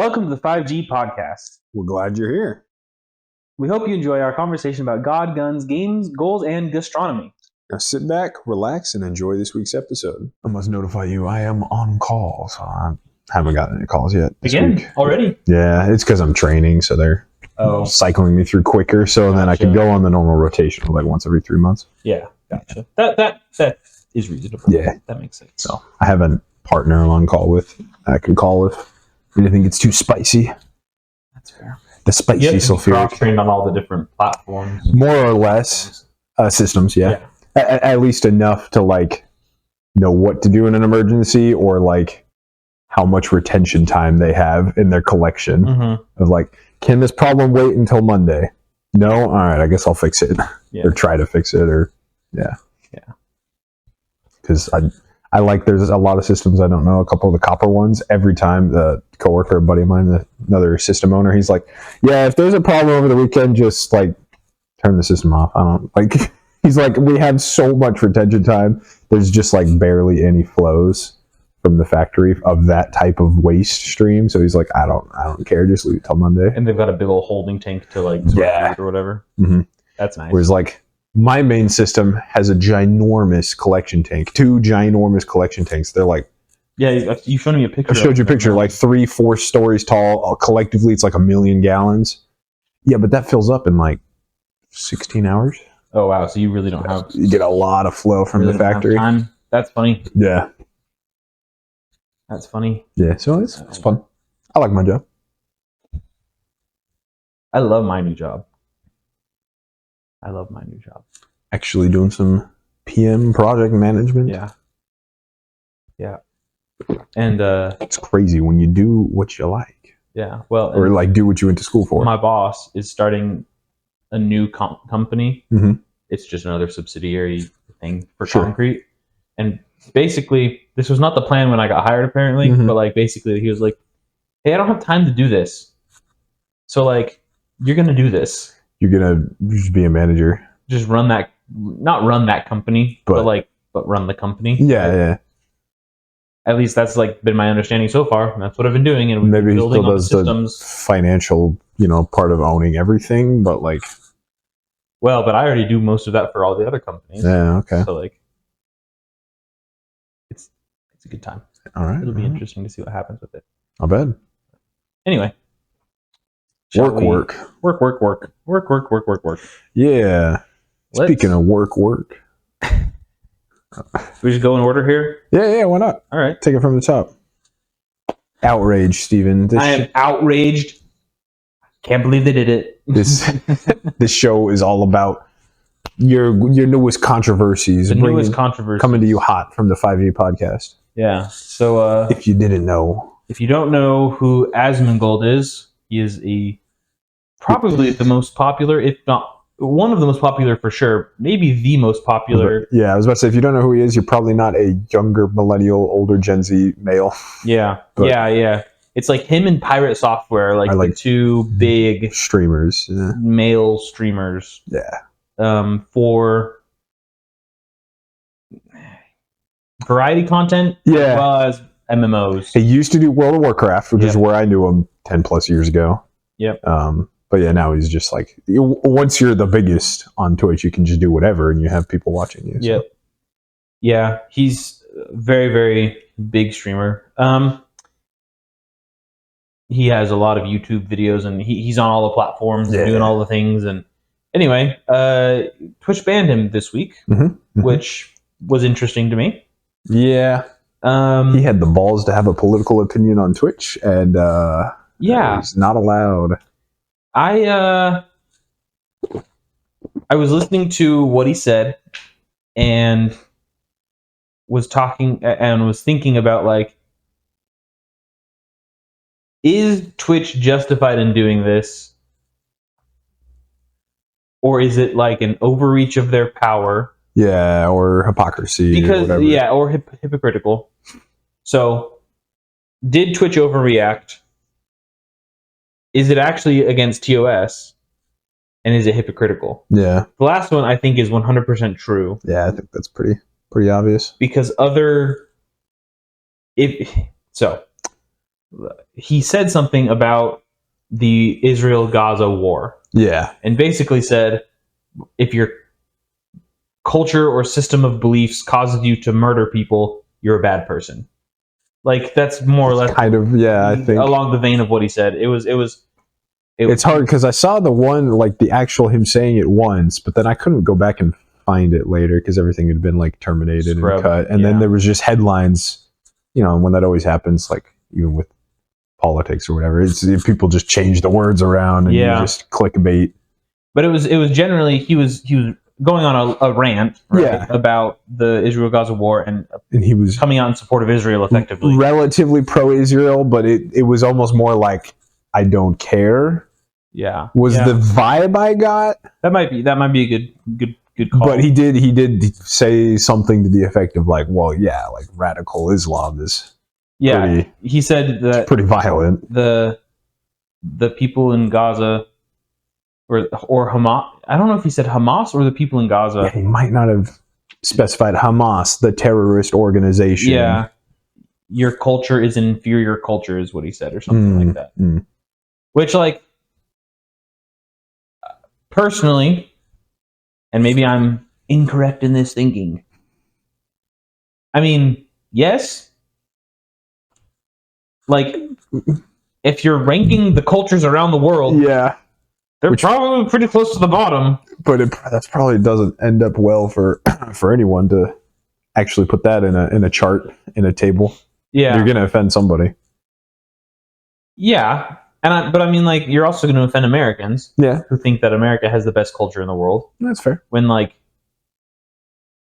Welcome to the 5G podcast. We're glad you're here. We hope you enjoy our conversation about God, guns, games, goals, and gastronomy. Now sit back, relax, and enjoy this week's episode. I must notify you I am on call, so I haven't gotten any calls yet this week. Already? Yeah, it's because I'm training, so they're cycling me through quicker, so then I can go on the normal rotation like once every 3 months. Yeah, gotcha. That is reasonable. Yeah. That makes sense. So I have a partner I'm on call with. I can call if anything gets too spicy. That's fair. The spicy sulfuric. Trained on all the different platforms. More or less systems, yeah. At least enough to like know what to do in an emergency or like how much retention time they have in their collection of like, can this problem wait until Monday? No? All right, I guess I'll fix it. Or try to fix it or because I like, there's a lot of systems I don't know, a couple of the copper ones. Every time the coworker, a buddy of mine, another system owner, he's like, yeah, if there's a problem over the weekend, just like turn the system off. I don't like, he's like, we have so much retention time. There's just like barely any flows from the factory of that type of waste stream. So he's like, I don't care. Just leave it till Monday. And they've got a big old holding tank to like or whatever. Mm-hmm. That's nice. Whereas like my main system has a ginormous collection tank, 2 ginormous collection tanks. They're like, yeah, you showed me a picture. I showed you a picture, like 3-4 stories tall. Collectively, it's like 1 million gallons. Yeah, but that fills up in like 16 hours. Oh wow! So you really don't have. You get a lot of flow from the factory. Time. That's funny. Yeah, that's funny. Yeah, so it's fun. I like my job. I love my new job. Actually doing some PM project management. Yeah. And it's crazy when you do what you like. Yeah. Well, or like do what you went to school for. My boss is starting a new company. Mm-hmm. It's just another subsidiary thing for concrete. And basically, this was not the plan when I got hired, apparently. But like, basically, he was like, "Hey, I don't have time to do this. So like, you're gonna do this. You're gonna just be a manager. Just run that, not run that company, but run the company." Yeah. At least that's like been my understanding so far. And that's what I've been doing. And maybe he still does the financial, part of owning everything, but like. Well, but I already do most of that for all the other companies. Yeah. Okay. So like, it's a good time. All right. It'll be interesting to see what happens with it. Not bad. Anyway. Work. Yeah. Speaking of work. We just go in order here? Yeah, why not? All right. Take it from the top. Outraged, Steven. I am outraged. Can't believe they did it. This show is all about your newest controversies. Coming to you hot from the 5G podcast. Yeah. So if you didn't know. If you don't know who Asmongold is, he is probably the most popular, if not one of the most popular for sure, maybe the most popular. Yeah, I was about to say, if you don't know who he is, you're probably not a younger millennial, older Gen Z male. Yeah, yeah. It's like him and Pirate Software, like the 2 big streamers, male streamers. Yeah. For variety content, as well as MMOs. He used to do World of Warcraft, which is where I knew him 10 plus years ago. Yep. But yeah, now he's just like, once you're the biggest on Twitch, you can just do whatever and you have people watching you. So. Yep. Yeah, he's a very, very big streamer. He has a lot of YouTube videos and he's on all the platforms and doing all the things. And anyway, Twitch banned him this week, which was interesting to me. Yeah. He had the balls to have a political opinion on Twitch and he's not allowed. I was listening to what he said and was talking and was thinking about like, is Twitch justified in doing this? Or is it like an overreach of their power? Yeah, or hypocrisy. Because or hypocritical. So, did Twitch overreact? Is it actually against TOS? And is it hypocritical? Yeah. The last one I think is 100% true. Yeah, I think that's pretty obvious. Because he said something about the Israel-Gaza war, Yeah. and basically said, if your culture or system of beliefs causes you to murder people, you're a bad person. Like, that's more or less Kind of, yeah, I think. along the vein of what he said. It's hard because I saw the one, like the actual him saying it once, but then I couldn't go back and find it later because everything had been like terminated Scrubbed, and cut. And then there was just headlines, you know, when that always happens, like even with politics or whatever, it's people just change the words around and you just clickbait. But it was generally he was going on a rant, right, about the Israel-Gaza war, and he was coming out in support of Israel effectively. Relatively pro-Israel, but it was almost more like, I don't care. Yeah. Was the vibe I got. That might be a good call. But he did say something to the effect of like, well, yeah, like radical Islam is pretty, he said that pretty violent. The people in Gaza or Hamas, I don't know if he said Hamas or the people in Gaza. Yeah, he might not have specified Hamas, the terrorist organization. Yeah. Your culture is an inferior culture is what he said, or something like that. Which, like, personally, and maybe I'm incorrect in this thinking, I mean, yes, like, if you're ranking the cultures around the world, they're probably pretty close to the bottom. But that probably doesn't end up well for anyone to actually put that in a chart, in a table. Yeah, you're gonna offend somebody. Yeah. But I mean, like, you're also going to offend Americans, who think that America has the best culture in the world. That's fair. When, like,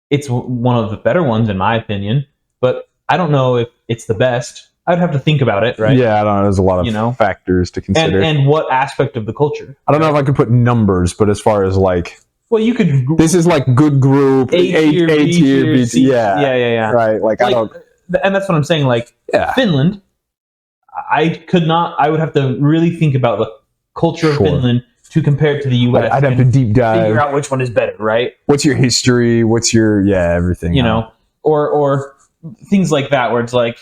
it's one of the better ones, in my opinion. But I don't know if it's the best. I'd have to think about it, right? Yeah, I don't know. There's a lot of factors to consider. And what aspect of the culture? I don't know if I could put numbers, but as far as like, well, you could. This is like good group, A tier, B tier, yeah. Right, like I don't. And that's what I'm saying. Like, Finland. I would have to really think about the culture of Finland to compare it to the U.S. I'd have to deep dive. Figure out which one is better, right? What's your history? What's your, everything. You know, or things like that where it's like,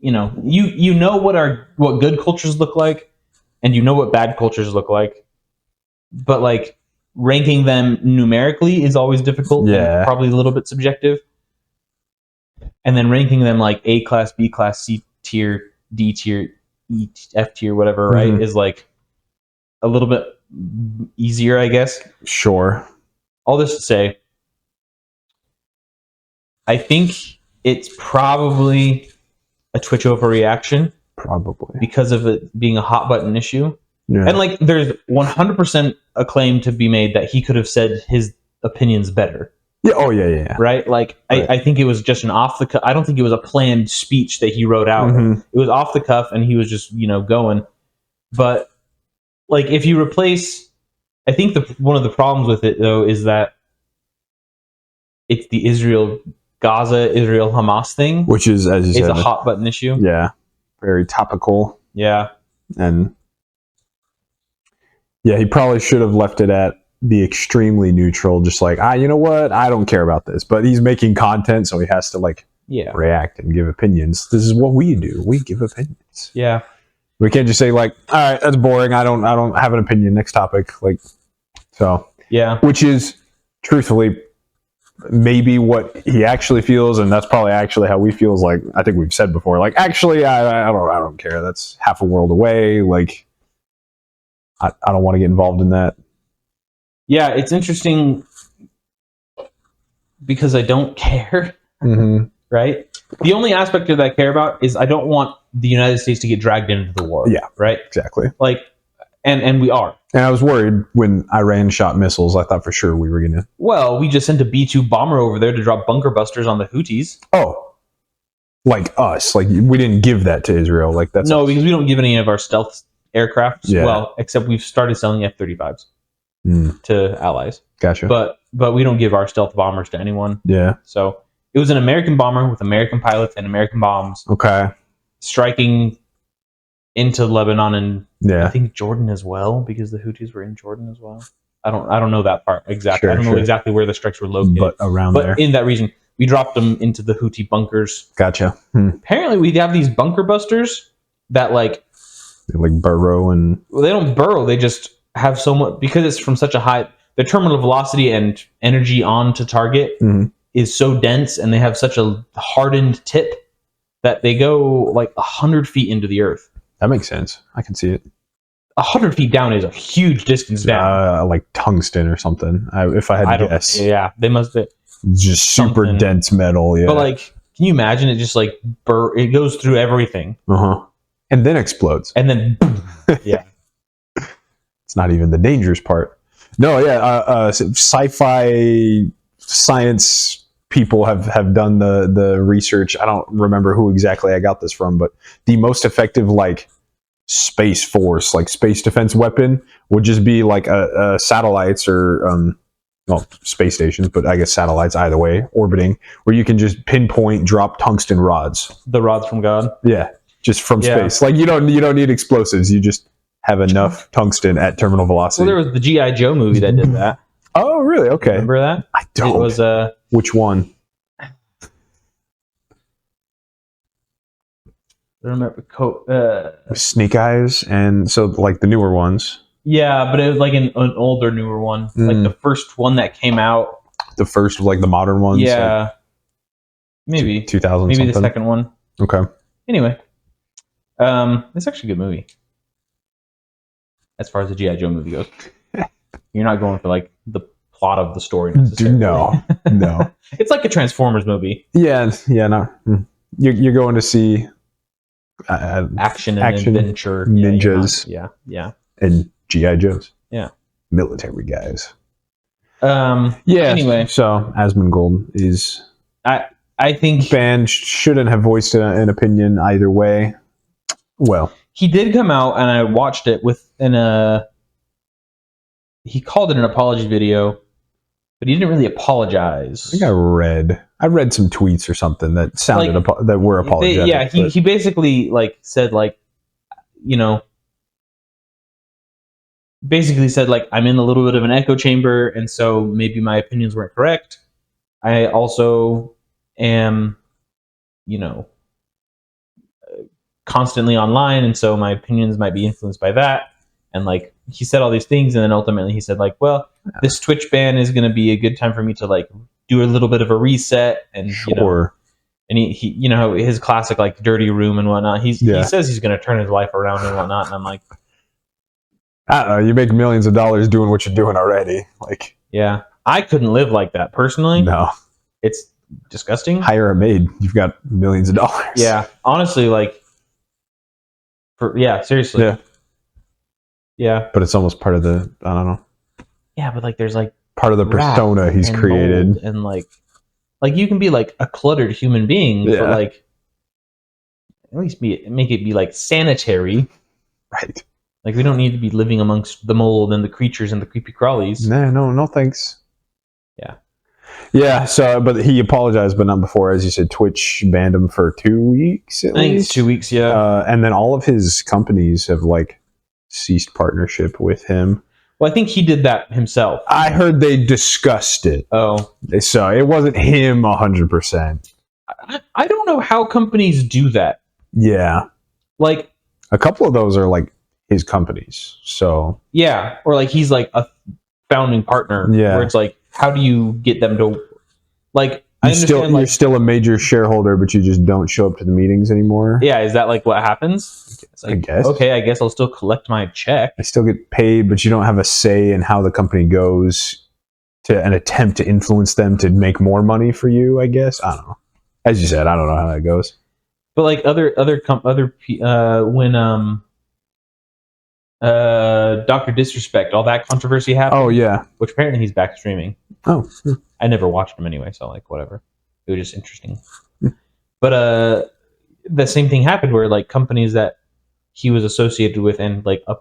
you know, you know what good cultures look like, and you know what bad cultures look like. But, like, ranking them numerically is always difficult and probably a little bit subjective. And then ranking them like A class, B class, C tier, D tier, E, F tier, whatever, right, is like a little bit easier, I guess. Sure. All this to say, I think it's probably a Twitch overreaction. Probably. Because of it being a hot button issue. Yeah. And, like, there's 100% a claim to be made that he could have said his opinions better. Yeah. Oh, yeah. Right? Like, right. I think it was just an off the cuff. I don't think it was a planned speech that he wrote out. It was off the cuff, and he was just, going. But, like, if you replace, I think one of the problems with it, though, is that it's the Israel-Gaza, Israel-Hamas thing. Which is, as you said, a hot button issue. Yeah. Very topical. Yeah. And, he probably should have left it at be extremely neutral, just like, you know what, I don't care about this, but he's making content, so he has to react and give opinions. This is what we do. We give opinions. Yeah. We can't just say like, all right, that's boring. I don't have an opinion. Next topic. Like, so yeah, which is truthfully maybe what he actually feels, and that's probably actually how we feel. Is like, I think we've said before, like, actually, I don't care. That's half a world away. Like, I don't want to get involved in that. Yeah, it's interesting because I don't care, right? The only aspect of that I care about is I don't want the United States to get dragged into the war. Yeah, right. Exactly. Like, and we are. And I was worried when Iran shot missiles. I thought for sure we were gonna. Well, we just sent a B-2 bomber over there to drop bunker busters on the Houthis. Oh, like us? Like we didn't give that to Israel? Like that's no, us. Because we don't give any of our stealth aircraft. Yeah. Well, except we've started selling F-35s. To allies. Gotcha. But we don't give our stealth bombers to anyone. Yeah. So it was an American bomber with American pilots and American bombs. Okay. Striking into Lebanon and I think Jordan as well, because the Houthis were in Jordan as well. I don't know that part exactly. I don't know exactly where the strikes were located. But around there. In that region. we dropped them into the Houthi bunkers. Gotcha. Apparently, we have these bunker busters that like burrow and well, they don't burrow. They just have so much because it's from such a high. The terminal velocity and energy on to target is so dense, and they have such a hardened tip that they go like 100 feet into the earth. That makes sense. I can see it. 100 feet down is a huge distance down. Like tungsten or something. If I had to guess. Yeah, they must be. Just super dense metal. Yeah. But like, can you imagine it just like it goes through everything. And then explodes. And then, yeah. It's not even the dangerous part. No, yeah. Sci-fi science people have done the research. I don't remember who exactly I got this from, but the most effective like space force, like space defense weapon, would just be like a satellites or space stations, but I guess satellites either way, orbiting, where you can just pinpoint drop tungsten rods. The rods from God. Yeah, just from space. Like you don't need explosives. You just have enough tungsten at terminal velocity. Well, there was the G.I. Joe movie that did that. Oh, really? Okay. Remember that? I don't. It was which one? I don't remember. Snake Eyes, and so like the newer ones. Yeah, but it was like an older, newer one. Like the first one that came out. The first of like the modern ones. Yeah. Like maybe 2000. Maybe something. the second one. Okay. Anyway, it's actually a good movie. As far as the G.I. Joe movie goes, you're not going for like the plot of the story necessarily. No. It's like a Transformers movie. Yeah. No. You're going to see action and adventure, ninjas. Yeah. And G.I. Joes. Yeah. Military guys. Yeah. Anyway, so Asmongold is. I think band shouldn't have voiced an opinion either way. Well, he did come out, and I watched it he called it an apology video, but he didn't really apologize. I think I read some tweets or something that sounded that were apologetic. He basically like said like, basically said like, I'm in a little bit of an echo chamber, and so maybe my opinions weren't correct. I also am, constantly online, and so my opinions might be influenced by that. And like he said all these things, and then ultimately he said like, well, this Twitch ban is going to be a good time for me to like do a little bit of a reset, and and he his classic like dirty room and whatnot. He says he's going to turn his life around and whatnot, and I'm like, I don't know. You make millions of dollars doing what you're doing already. Like, yeah, I couldn't live like that personally. No, it's disgusting. Hire a maid. You've got millions of dollars. Yeah, honestly, like, seriously. Yeah. But it's almost part of the, I don't know. Yeah, but like there's like part of the persona he's created. And like you can be like a cluttered human being, but like at least make it be like sanitary. Right. Like we don't need to be living amongst the mold and the creatures and the creepy crawlies. No thanks. Yeah. Yeah, so but he apologized, but not before. As you said, Twitch banned him for 2 weeks at least. I think it's 2 weeks, yeah. And then all of his companies have like ceased partnership with him. Well, I think he did that himself. I heard they discussed it. Oh. So it wasn't him 100%. I don't know how companies do that. Yeah. Like a couple of those are like his companies. So yeah, or like he's like a founding partner. Yeah. Where it's like, how do you get them to like you're still a major shareholder, but you just don't show up to the meetings anymore. Yeah, is that like what happens? I guess. Okay, I guess I'll still collect my check. I still get paid, but you don't have a say in how the company goes to an attempt to influence them to make more money for you, I guess. I don't know. As you said, I don't know how that goes. But like when Dr. Disrespect, all that controversy happened. Oh yeah. Which apparently he's back streaming. Oh. I never watched him anyway, so like whatever. It was just interesting. But the same thing happened where like companies that he was associated with and like a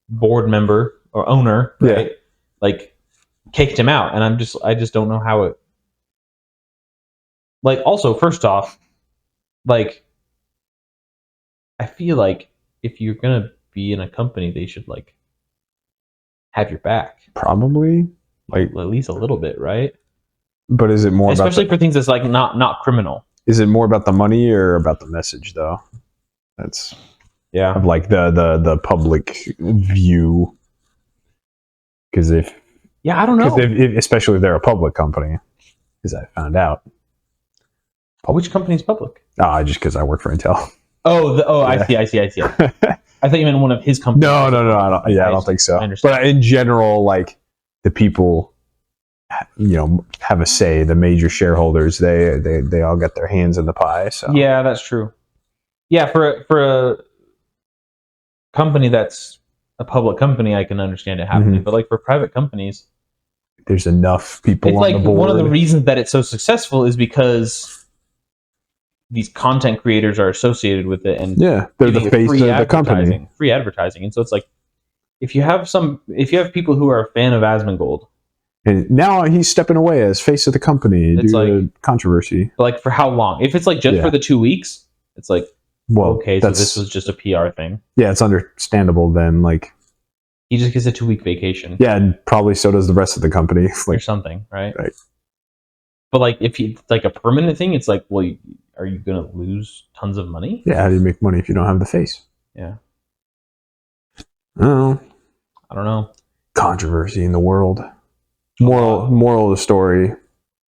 board member or owner, right? Like kicked him out, and I just don't know how it. Like also, first off, like I feel like if you're gonna be in a company, they should like have your back. Probably, like at least a little bit, right? But is it more especially about for things that's like not criminal? is it more about the money or about the message though? That's of like the public view. Because I don't know. especially if they're a public company, as I found out. Which company is public? Just because I work for Intel. I see. I thought you meant one of his companies. No. I don't think so. But in general, like the people, have a say. The major shareholders, they all get their hands in the pie. So yeah, that's true. Yeah, for a company that's a public company, I can understand it happening. But like for private companies, there's enough people on the board. One of the reasons that it's so successful is because these content creators are associated with it, and they're the face of the company. Free advertising, and so it's like if you have people who are a fan of Asmongold, and now he's stepping away as face of the company due to controversy. Like for how long? If it's like just for the 2 weeks, it's like okay, so this was just a PR thing. Yeah, it's understandable then. Like he just gets a 2-week vacation. Yeah, and probably so does the rest of the company, or something, right? Right. But like if you like a permanent thing, it's like, well, are you going to lose tons of money? Yeah, how do you make money if you don't have the face? Yeah. I don't know. Controversy in the world. Moral of the story.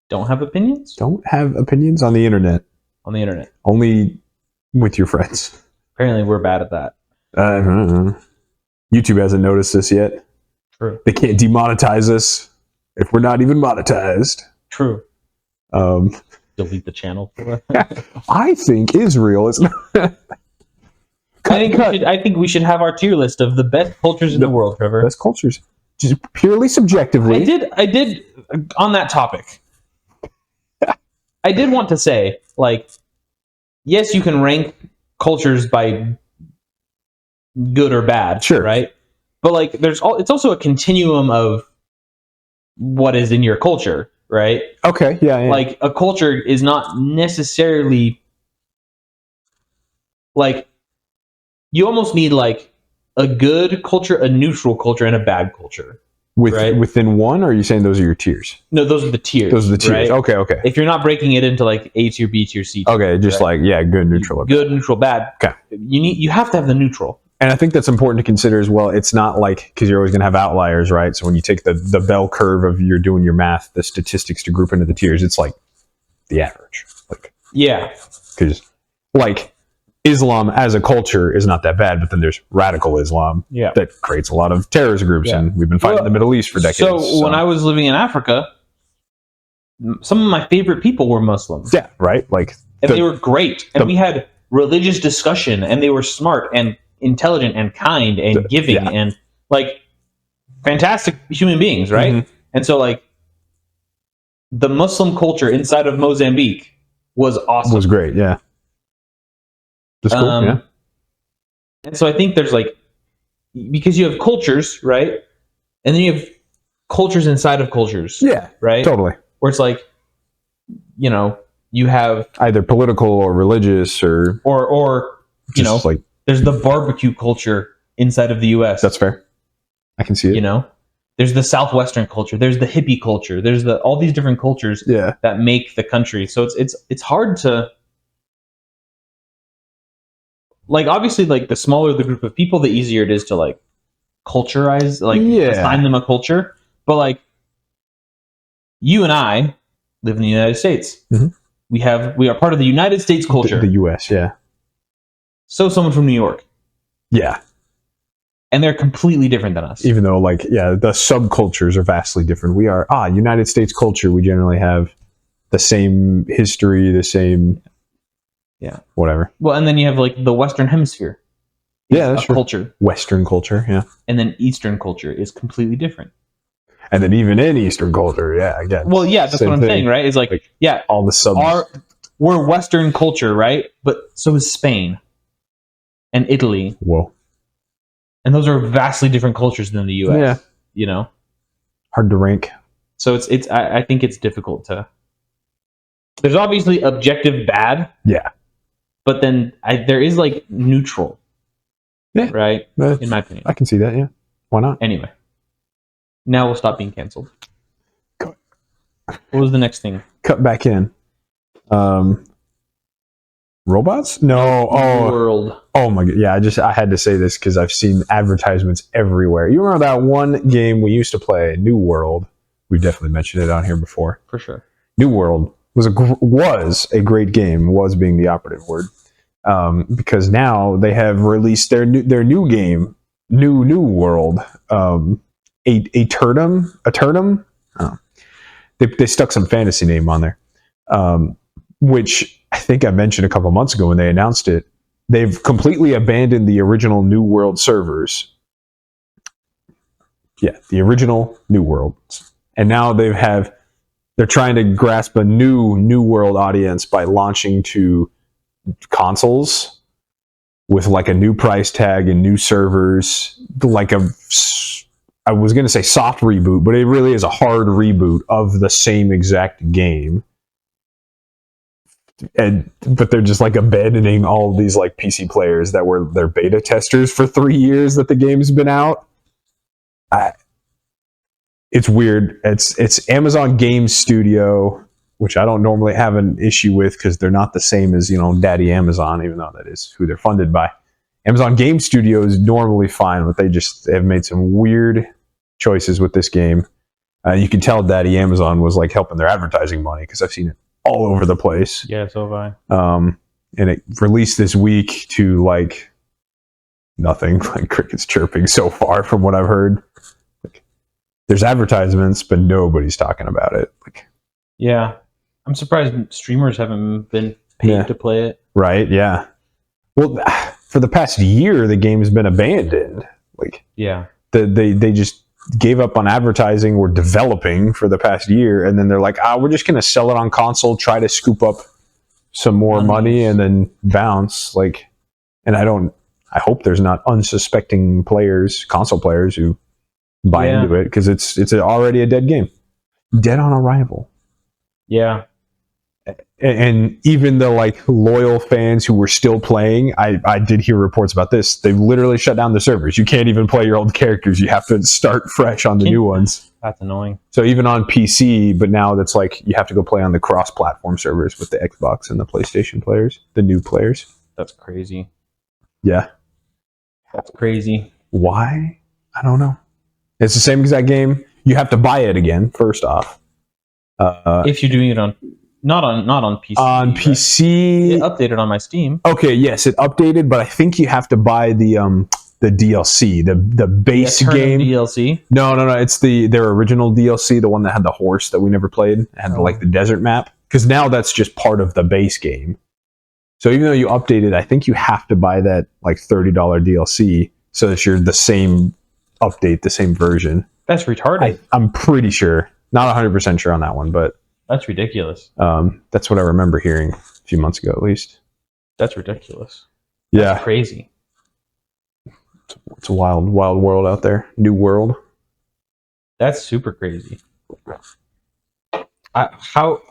Don't have opinions? Don't have opinions on the internet. On the internet. Only with your friends. Apparently we're bad at that. YouTube hasn't noticed this yet. True. They can't demonetize us if we're not even monetized. True. Delete the channel. I think Israel is not. I think we should have our tier list of the best cultures in the world, Trevor. Best cultures. Just purely subjectively. I did on that topic. I did want to say, like, yes, you can rank cultures by good or bad, sure, right? But like, it's also a continuum of what is in your culture, right? Okay, yeah. Like, a culture is not necessarily like, you almost need like a good culture, a neutral culture, and a bad culture. Within one, or are you saying those are your tiers? No, those are the tiers. Those are the tiers. Right? Okay. If you're not breaking it into like A tier, B tier, C tier. Okay, just right? Good, neutral. Good, neutral, bad. Okay. You have to have the neutral. And I think that's important to consider as well. It's not like, because you're always going to have outliers, right? So when you take the bell curve of you're doing your math, the statistics to group into the tiers, it's like the average. Yeah. Because Islam as a culture is not that bad, but then there's radical Islam that creates a lot of terrorist groups, and we've been fighting the Middle East for decades. So when I was living in Africa, some of my favorite people were Muslims. Yeah, right? And they were great. And we had religious discussion, and they were smart and intelligent and kind and giving and fantastic human beings, right? Mm-hmm. And so the Muslim culture inside of Mozambique was awesome. Was great, yeah. That's cool, yeah. And so I think there's because you have cultures, right? And then you have cultures inside of cultures. Yeah. Right? Totally. Where it's you have either political or religious or there's the barbecue culture inside of the US. That's fair. I can see it. There's the Southwestern culture, there's the hippie culture, there's all these different cultures that make the country. So it's hard to obviously the smaller the group of people, the easier it is to culturize, assign them a culture. But you and I live in the United States. Mm-hmm. We are part of the United States culture. The US, yeah. So someone from New York. Yeah. And they're completely different than us. Even though the subcultures are vastly different. We are United States culture, we generally have the same history, the same whatever. Well, and then you have the Western Hemisphere. Yeah, that's true. Culture. Western culture, yeah. And then Eastern culture is completely different. And then even in Eastern culture, again. Well, that's what I'm saying, right? It's all the subs. We're Western culture, right? But so is Spain and Italy. Whoa. And those are vastly different cultures than the US. Yeah. Hard to rank. So I think it's difficult to. There's obviously objective bad. Yeah. But then there is neutral. Yeah. Right? In my opinion. I can see that, yeah. Why not? Anyway. Now we'll stop being canceled. What was the next thing? Cut back in. Robots? No. World. Oh my god. Yeah, I had to say this because I've seen advertisements everywhere. You remember that one game we used to play, New World? We've definitely mentioned it on here before. For sure. New World was a great game. Was being the operative word. Because now they have released their new game, New World. A Turdum. Oh. They stuck some fantasy name on there, which I think I mentioned a couple months ago when they announced it. They've completely abandoned the original New World servers. Yeah, the original New World, and now they're trying to grasp a New World audience by launching to consoles with like a new price tag and new servers, like I was going to say soft reboot, but it really is a hard reboot of the same exact game. But they're just like abandoning all of these like PC players that were their beta testers for 3 years that the game's been out. It's weird. It's Amazon Game Studio, which I don't normally have an issue with because they're not the same as, Daddy Amazon, even though that is who they're funded by. Amazon Game Studio is normally fine, but they have made some weird choices with this game. You can tell Daddy Amazon was like helping their advertising money because I've seen it all over the place. Yeah, so have I. And it released this week to like nothing, like crickets chirping so far from what I've heard. Like, there's advertisements, but nobody's talking about it. Like, yeah, I'm surprised streamers haven't been paid to play it. Right? Yeah. Well, for the past year, the game has been abandoned. Like, yeah, they just gave up on advertising. We're developing for the past year, and then they're like, we're just going to sell it on console, try to scoop up some more money, and then bounce. Like, and I hope there's not unsuspecting console players who buy into it because it's already a dead game, dead on arrival. Yeah. And even the like loyal fans who were still playing, I did hear reports about this. They literally shut down the servers. You can't even play your old characters. You have to start fresh on the new ones. That's annoying. So even on PC, but now that's like you have to go play on the cross-platform servers with the Xbox and the PlayStation players, the new players. That's crazy. Yeah. That's crazy. Why? I don't know. It's the same exact game. You have to buy it again, first off. If you're doing it not on PC. On PC, it updated on my Steam. Okay, yes, it updated, but I think you have to buy the DLC, the base game DLC. No, it's their original DLC, the one that had the horse that we never played. It had like the desert map, because now that's just part of the base game. So even though you updated, I think you have to buy that like $30 DLC so that you're the same update, the same version. That's retarded. I'm pretty sure, not 100% sure on that one, but. That's ridiculous. That's what I remember hearing a few months ago, at least. That's ridiculous. Yeah. That's crazy. It's a wild, wild world out there. New world. That's super crazy. How?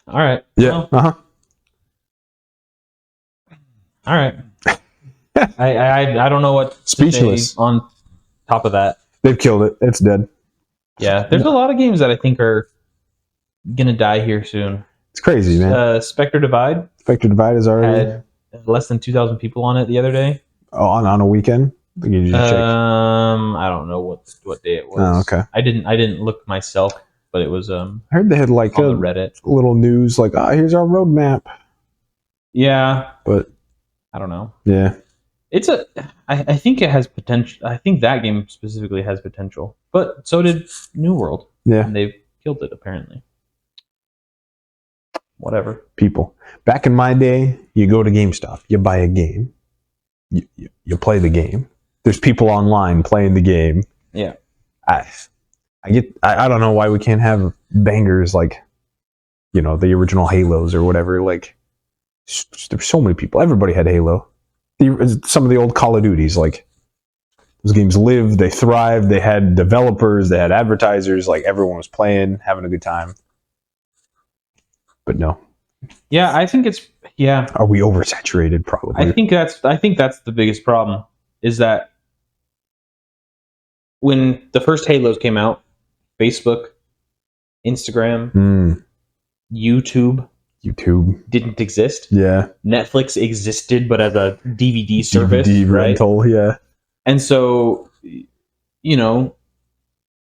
All right. Yeah. Well, all right. I don't know what Speechless to say on top of that. They've killed it. It's dead. Yeah, there's a lot of games that I think are gonna die here soon. It's crazy, man. Spectre Divide. Spectre Divide is already had less than 2,000 people on it the other day. Oh, on a weekend. I think you just checked. I don't know what day it was. Oh, okay. I didn't look myself, but it was I heard they had like on the Reddit little news, like here's our roadmap. Yeah, but I don't know. Yeah, I think it has potential. I think that game specifically has potential, but so did New World. Yeah, and they've killed it apparently. Whatever. People. Back in my day, you go to GameStop, you buy a game, you play the game. There's people online playing the game. Yeah. I don't know why we can't have bangers like, the original Halos or whatever. Like, there's so many people. Everybody had Halo. Some of the old Call of Duties, like, those games lived, they thrived, they had developers, they had advertisers, like, everyone was playing, having a good time. But no. Yeah, I think it's Are we oversaturated? Probably. I think that's the biggest problem, is that when the first Halos came out, Facebook, Instagram, YouTube didn't exist. Yeah. Netflix existed, but as a DVD service, DVD right? rental, yeah. And so, you know,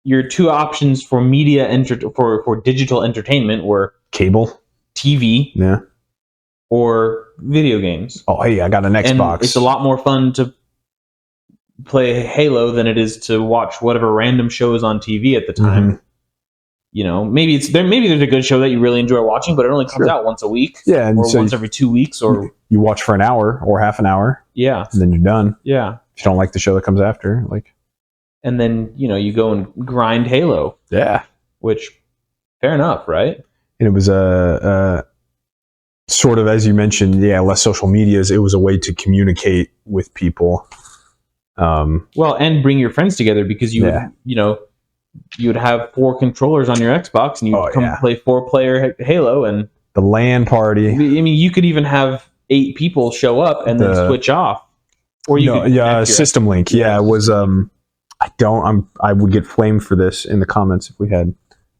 your two options for for digital entertainment were cable, TV, yeah, or video games. Oh, hey, I got an Xbox. And it's a lot more fun to play Halo than it is to watch whatever random shows on TV at the time. You know, maybe there's a good show that you really enjoy watching, but it only comes out once a week, and or so once every 2 weeks, or you watch for an hour or half an hour, and then you're done. Yeah, if you don't like the show that comes after, like, and then you go and grind Halo. Yeah, which fair enough, right? And it was a sort of, as you mentioned, less social medias. It was a way to communicate with people. Well, and bring your friends together, because you would have 4 controllers on your Xbox, and you'd come play 4-player Halo, and the LAN party. I mean, you could even have 8 people show up and then switch off, or you could System Link. Yeah, it was. I would get flamed for this in the comments if we had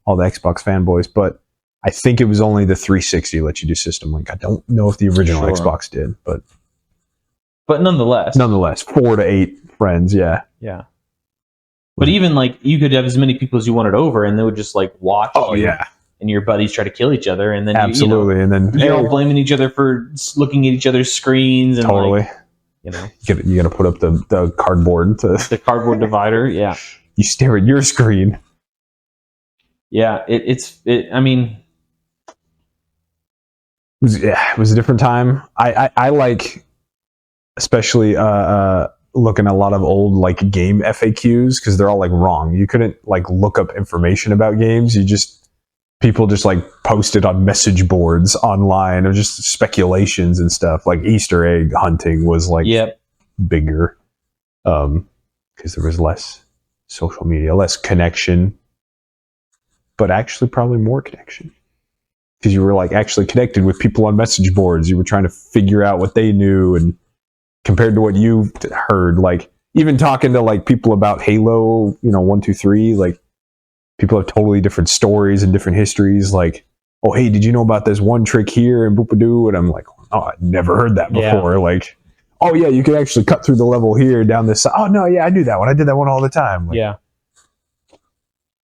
all the Xbox fanboys, but I think it was only the 360 let you do System Link. I don't know if the original Xbox did, but nonetheless, 4 to 8 friends. Yeah. But even like, you could have as many people as you wanted over, and they would just like watch. And your buddies try to kill each other, and then absolutely, and then you're all blaming each other for looking at each other's screens, and totally. You gotta put up the cardboard the cardboard divider. Yeah, you stare at your screen. Yeah, I mean, it was a different time. I like, especially looking at a lot of old like game FAQs, because they're all like wrong. You couldn't like look up information about games. People just like posted on message boards online of just speculations and stuff. Like Easter egg hunting was like bigger, because there was less social media, less connection, but actually probably more connection, because you were like actually connected with people on message boards. You were trying to figure out what they knew, and compared to what you heard, like even talking to like people about Halo, 1, 2, 3, like people have totally different stories and different histories. Like, oh, hey, did you know about this one trick here and boopadoo? And I'm like, oh, I'd never heard that before. Yeah. Like, oh yeah, you can actually cut through the level here down this. Oh no, yeah, I do that one. I did that one all the time. Like,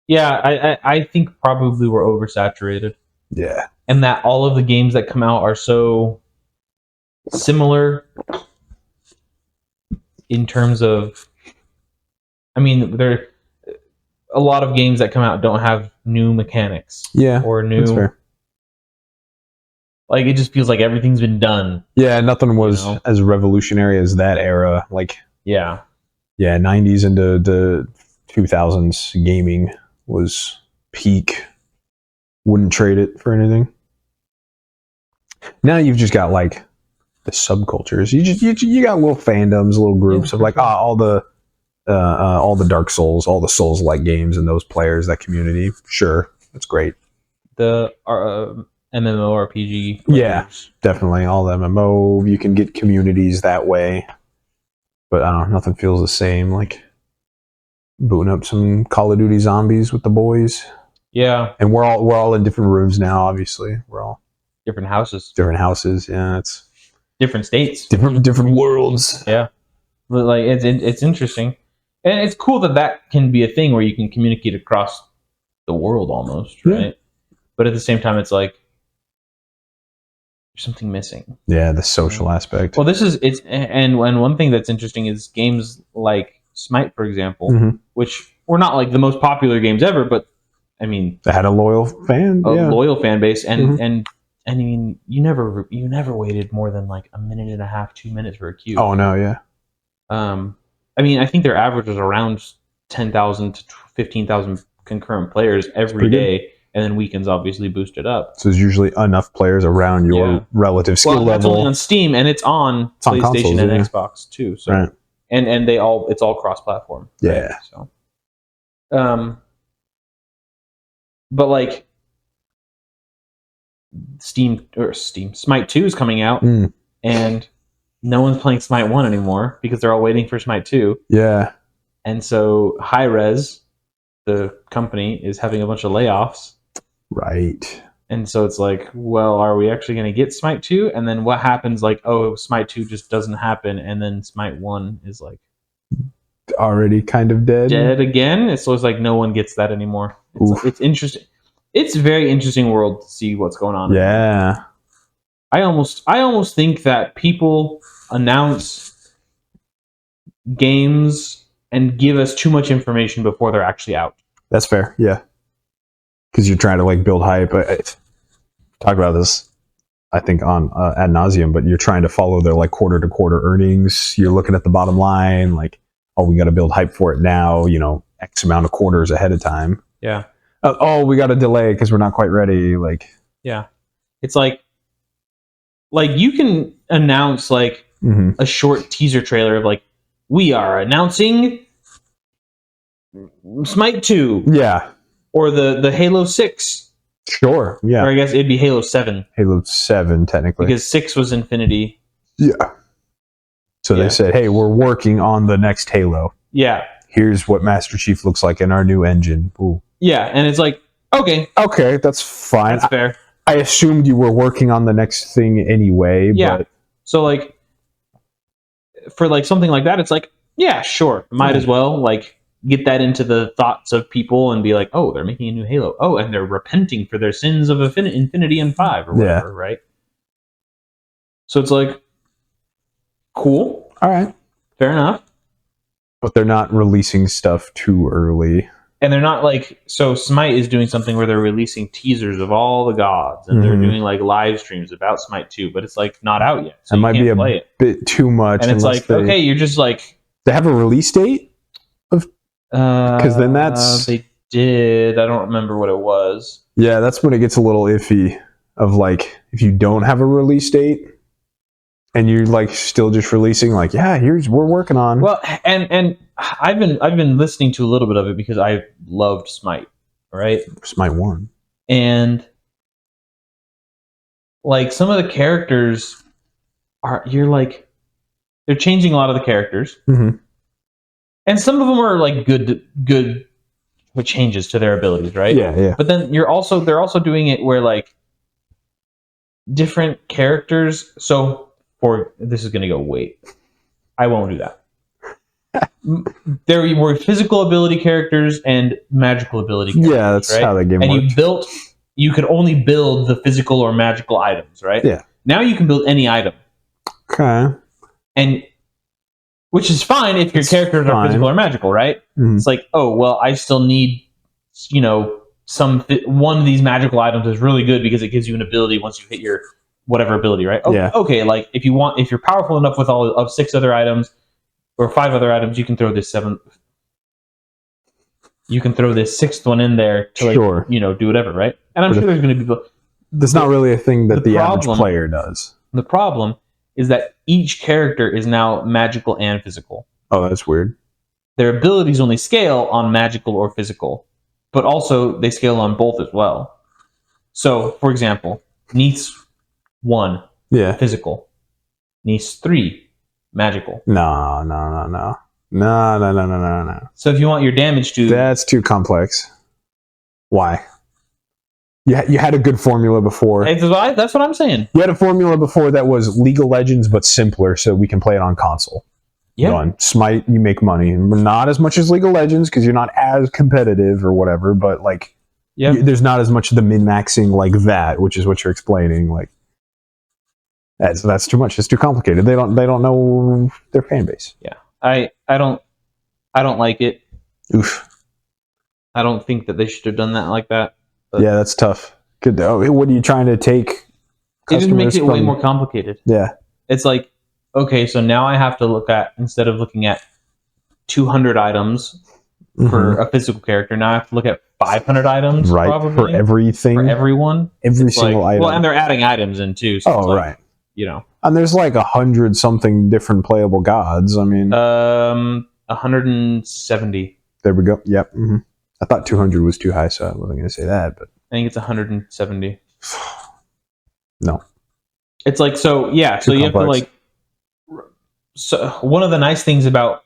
I think probably we're oversaturated. Yeah, and that all of the games that come out are so similar in terms of, I mean, a lot of games that come out don't have new mechanics. Yeah, or new. That's fair. Like, it just feels like everything's been done. Yeah, nothing was as revolutionary as that era. Like, 90s into the 2000s gaming was peak. Wouldn't trade it for anything. Now you've just got like the subcultures. You got little fandoms, little groups of like all the Dark Souls, all the Souls-like games, and those players, that community. Sure, that's great. The MMORPG players. Yeah, definitely. All the MMO, you can get communities that way. But I don't know, nothing feels the same. Like booting up some Call of Duty Zombies with the boys. Yeah. And we're all in different rooms now, obviously. We're all different houses. Yeah, it's different states. Different worlds. Yeah. But like it's interesting. And it's cool that can be a thing where you can communicate across the world almost, right? Yeah. But at the same time, it's like there's something missing. Yeah, the social aspect. Well, and one thing that's interesting is games like SMITE, for example, which were not like the most popular games ever, but I mean, they had a loyal fan base, and I mean, you never waited more than like a minute and a half, 2 minutes for a queue. Oh no, yeah. I mean, I think their average was around 10,000 to 15,000 concurrent players every day. And then weekends obviously boosted up. So there's usually enough players around your relative skill level. It's only on Steam, and it's on PlayStation consoles, and Xbox too. So and it's all cross-platform. Yeah. Right? So, but like SMITE 2 is coming out, and no one's playing SMITE 1 anymore because they're all waiting for SMITE 2. Yeah. And so Hi-Rez, the company is having a bunch of layoffs. Right. And so it's like, well, are we actually going to get Smite 2? And then what happens? Like, oh, Smite 2 just doesn't happen, and then Smite 1 is like Already kind of dead again. It's like no one gets that anymore. It's interesting. It's a very interesting world to see what's going on. Yeah. I almost think that people announce games and give us too much information before they're actually out. That's fair. Yeah. Because you're trying to like build hype. Talk about this, I think, on ad nauseum, but you're trying to follow their like quarter to quarter earnings. You're looking at the bottom line, like, oh, we got to build hype for it now, X amount of quarters ahead of time. Yeah. Oh, we got to delay because we're not quite ready. Like, yeah. It's like you can announce like a short teaser trailer of like, we are announcing Smite 2. Yeah. Or the Halo 6. Sure, yeah. Or I guess it'd be Halo 7. Halo 7, technically. Because 6 was Infinity. Yeah. So they said, hey, we're working on the next Halo. Yeah. Here's what Master Chief looks like in our new engine. Ooh. Yeah, and it's like, okay. Okay, that's fine. That's fair. I assumed you were working on the next thing anyway. Yeah. But so, like, for, like, something like that, it's like, yeah, sure. Might as well, like, get that into the thoughts of people and be like, oh, they're making a new Halo. Oh, and they're repenting for their sins of Infinity and 5 or whatever, right? So it's like, cool. All right. Fair enough. But they're not releasing stuff too early. And they're not like, so Smite is doing something where they're releasing teasers of all the gods and they're doing like live streams about Smite 2, but it's like not out yet. So it might be a bit too much. And it's like, okay, you're just like. They have a release date? Because then they did. I don't remember what it was. Yeah, that's when it gets a little iffy. Of like, if you don't have a release date, and you're like still just releasing, like, yeah, we're working on. Well, and I've been listening to a little bit of it because I loved Smite, right? Smite 1, and like some of the characters they're changing a lot of the characters. And some of them are like good changes to their abilities, right? Yeah. But then they're also doing it where like different characters. So this is going to go wait. I won't do that. There were physical ability characters and magical ability characters. Yeah, that's right? how the game works. And you could only build the physical or magical items, right? Yeah. Now you can build any item. Okay. And which is fine if your characters are physical or magical, right? It's like, oh, well, I still need, one of these magical items is really good because it gives you an ability once you hit your whatever ability, right? Okay, like if you're powerful enough with all of 6 other items or 5 other items, you can throw this 7th. You can throw this 6th one in there to do whatever, right? And I'm sure there's going to be. That's not really a thing that the average player does. The problem is that each character is now magical and physical. Oh, that's weird. Their abilities only scale on magical or physical, but also they scale on both as well. So, for example, Neith's 1, physical. Neith's 3, magical. No. So if you want your damage to... That's too complex. Why? You had a good formula before. That's what I'm saying. You had a formula before that was League of Legends, but simpler, so we can play it on console. Yeah. On Smite, you make money. Not as much as League of Legends, because you're not as competitive or whatever, but like, there's not as much of the min-maxing like that, which is what you're explaining. Like, that's too much. It's too complicated. They don't know their fan base. Yeah. I don't like it. Oof. I don't think that they should have done that like that. But yeah, that's tough. What are you trying to take? It just makes it way more complicated. Yeah. It's like, okay, so now I have to instead of looking at 200 items for a physical character, now I have to look at 500 items, right? Probably, for everything, for everyone, every single item. Well, and they're adding items in too. So right. And there's like 100 something different playable gods. I mean, 170. There we go. Yep. I thought 200 was too high, so I wasn't going to say that. But I think it's 170. No. It's like, so yeah, so you have to like. So one of the nice things about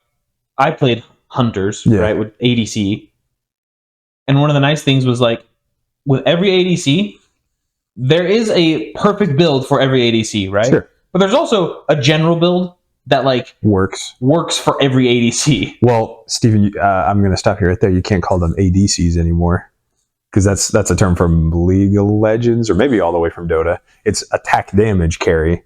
I played Hunters, right, with ADC, And one of the nice things was like with every ADC, there is a perfect build for every ADC, right? Sure. But there's also a general build that like works for every ADC. Well, Steven, I'm going to stop you right there. You can't call them ADCs anymore because that's a term from League of Legends or maybe all the way from Dota. It's attack damage carry.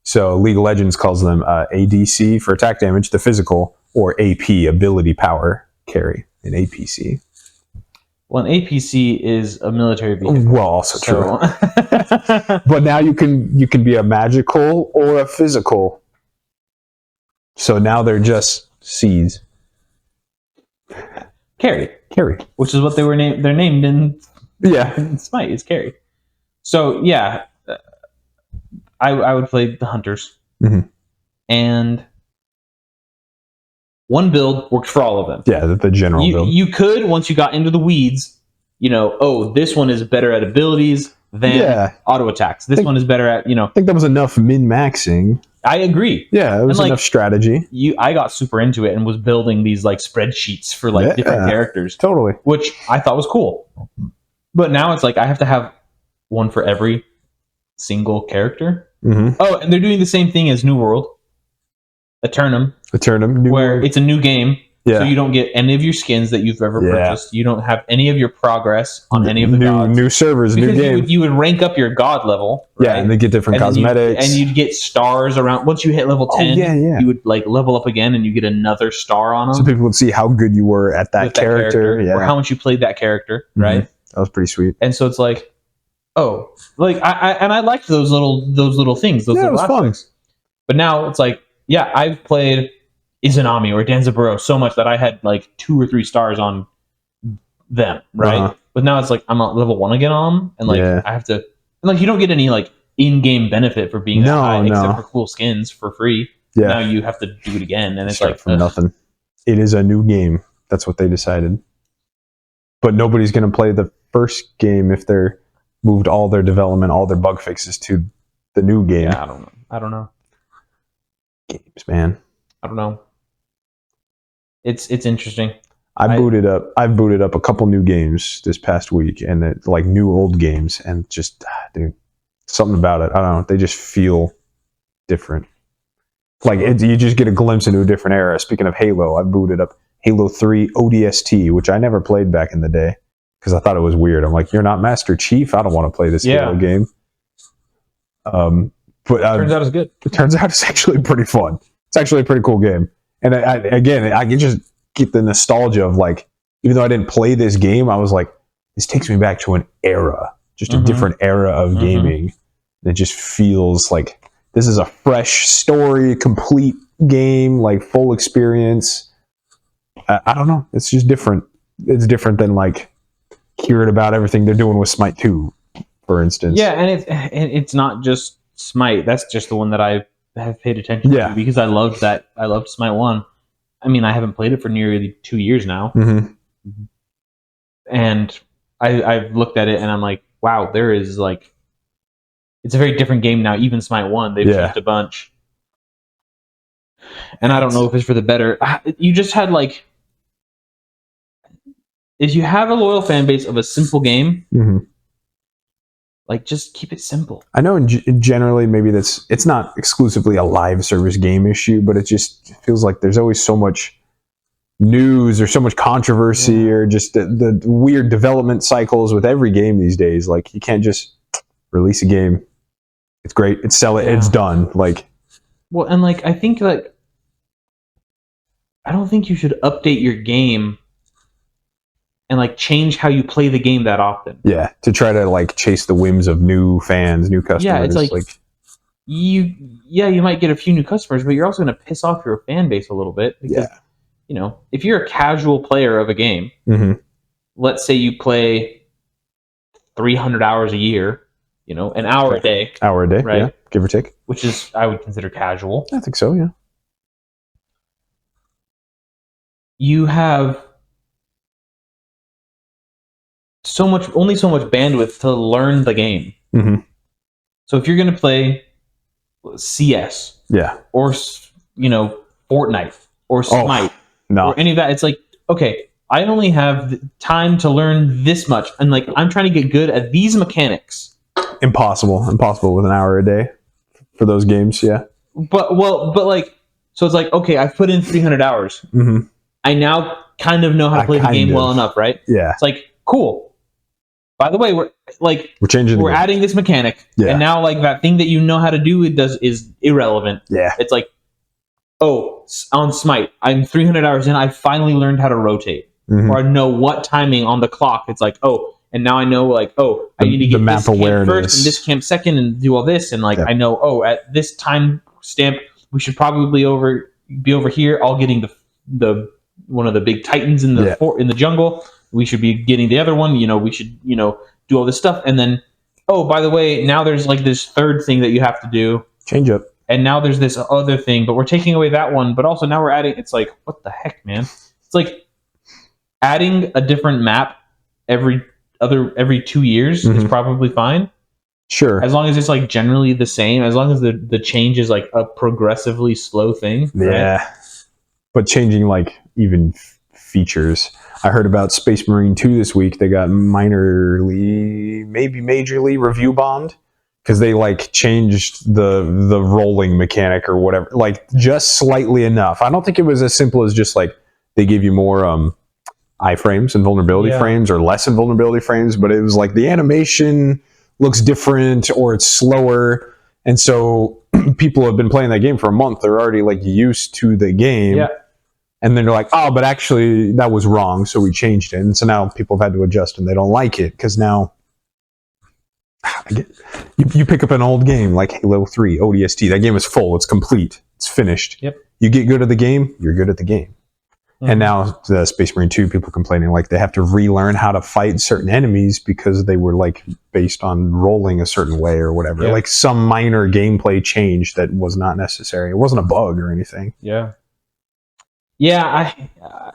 So League of Legends calls them ADC for attack damage, the physical, or AP, ability power carry, an APC. Well, an APC is a military vehicle. Well, also true. But now you can be a magical or a physical. So now they're just C's. Carry, which is what they were named. They're named in SMITE. It's carry. So yeah, I would play the hunters, and one build works for all of them. Yeah, the general build. You could, once you got into the weeds, this one is better at abilities than auto attacks. This one is better at, I think that was enough min-maxing. I agree. Yeah, it was enough strategy. I got super into it and was building these like spreadsheets for like different characters. Totally. Which I thought was cool. But now it's like I have to have one for every single character. Oh, and they're doing the same thing as New World. Eternum, where it's a new game, so you don't get any of your skins that you've ever purchased. You don't have any of your progress on any of the gods. New servers, because new game. You would rank up your god level, right? Yeah, and they get different cosmetics. And you'd get stars around. Once you hit level 10, you would like level up again, and you get another star on them. So people would see how good you were at that character, or how much you played that character, right? That was pretty sweet. And so it's like, I liked those little things, those little aspects. But now it's like, I've played Izanami or Danzaburou so much that I had like 2 or 3 stars on them, right? But now it's like I'm at level 1 again on them, and like I have to, and like you don't get any like in-game benefit for being that high, except for cool skins for free. Yeah. Now you have to do it again, and it's like from nothing. It is a new game. That's what they decided. But nobody's going to play the first game if they're moved all their development, all their bug fixes to the new game. Yeah, I don't know. Games, man. I don't know. It's interesting. I've booted up a couple new games this past week, and it's like new old games, and just dude, something about it. I don't know. They just feel different. Like you just get a glimpse into a different era. Speaking of Halo, I booted up Halo 3 ODST, which I never played back in the day because I thought it was weird. I'm like, you're not Master Chief. I don't want to play this Halo game. But turns out it's good. It turns out it's actually pretty fun. It's actually a pretty cool game. And I can just get the nostalgia of like, even though I didn't play this game, I was like, this takes me back to an era, just a different era of gaming. And it just feels like this is a fresh story, complete game, like full experience. I don't know. It's just different. It's different than like hearing about everything they're doing with Smite 2, for instance. Yeah, and it's not just Smite. That's just the one that I have paid attention to because I loved that. I loved Smite 1. I mean, I haven't played it for nearly 2 years now. And I've looked at it and I'm like, wow, there is like, it's a very different game now. Even Smite 1, they've changed a bunch. And I don't know if it's for the better. You just had like, if you have a loyal fan base of a simple game, like just keep it simple. I know generally maybe it's not exclusively a live service game issue, but it just feels like there's always so much news or so much controversy or just the weird development cycles with every game these days. Like you can't just release a game. It's great. It's sell it. It's done. Like, well, and like I think like I don't think you should update your game and like change how you play the game that often. Yeah, to try to like chase the whims of new fans, new customers. Yeah, it's like you might get a few new customers, but you're also going to piss off your fan base a little bit because if you're a casual player of a game, let's say you play 300 hours a year, an hour a day. Hour a day, right? Yeah, give or take. Which is, I would consider casual. I think so, yeah. You have only so much bandwidth to learn the game. So if you're going to play CS, or Fortnite, or Smite, or any of that, it's like, okay, I only have time to learn this much, and like I'm trying to get good at these mechanics. Impossible with an hour a day for those games. Yeah. But like, so it's like, okay, I've put in 300 hours. Mm-hmm. I now kind of know how to play the game well enough, right? Yeah. It's like, cool. By the way, we're changing. We're adding this mechanic, and now like that thing that you know how to do is irrelevant. Yeah. It's like, oh, on SMITE, I'm 300 hours in. I finally learned how to rotate, or I know what timing on the clock. It's like, oh, and now I know like, oh, I need to get the map this camp awareness first and this camp second, and do all this, and like I know, oh, at this time stamp, we should probably be over here, all getting the one of the big titans in the in the jungle. We should be getting the other one. We should do all this stuff, and then oh, by the way, now there's like this third thing that you have to do. Change up. And now there's this other thing, but we're taking away that one. But also now we're adding. It's like, what the heck, man? It's like adding a different map every 2 years is probably fine. Sure, as long as it's like generally the same. As long as the change is like a progressively slow thing. Yeah, right? But changing like even features. I heard about Space Marine 2 this week. They got minorly, maybe majorly review bombed because they like changed the rolling mechanic or whatever, like just slightly enough. I don't think it was as simple as just like they give you more iframes and vulnerability frames or less in vulnerability frames, but it was like the animation looks different or it's slower. And so people have been playing that game for a month. They're already like used to the game. Yeah. And then they're like, oh, but actually that was wrong, so we changed it. And so now people have had to adjust, and they don't like it because now you pick up an old game like Halo 3 ODST. That game is full. It's complete. It's finished. Yep. You get good at the game, you're good at the game. Mm-hmm. And now the Space Marine 2, people complaining like they have to relearn how to fight certain enemies because they were like based on rolling a certain way or whatever. Yep. Like some minor gameplay change that was not necessary. It wasn't a bug or anything. Yeah. Yeah,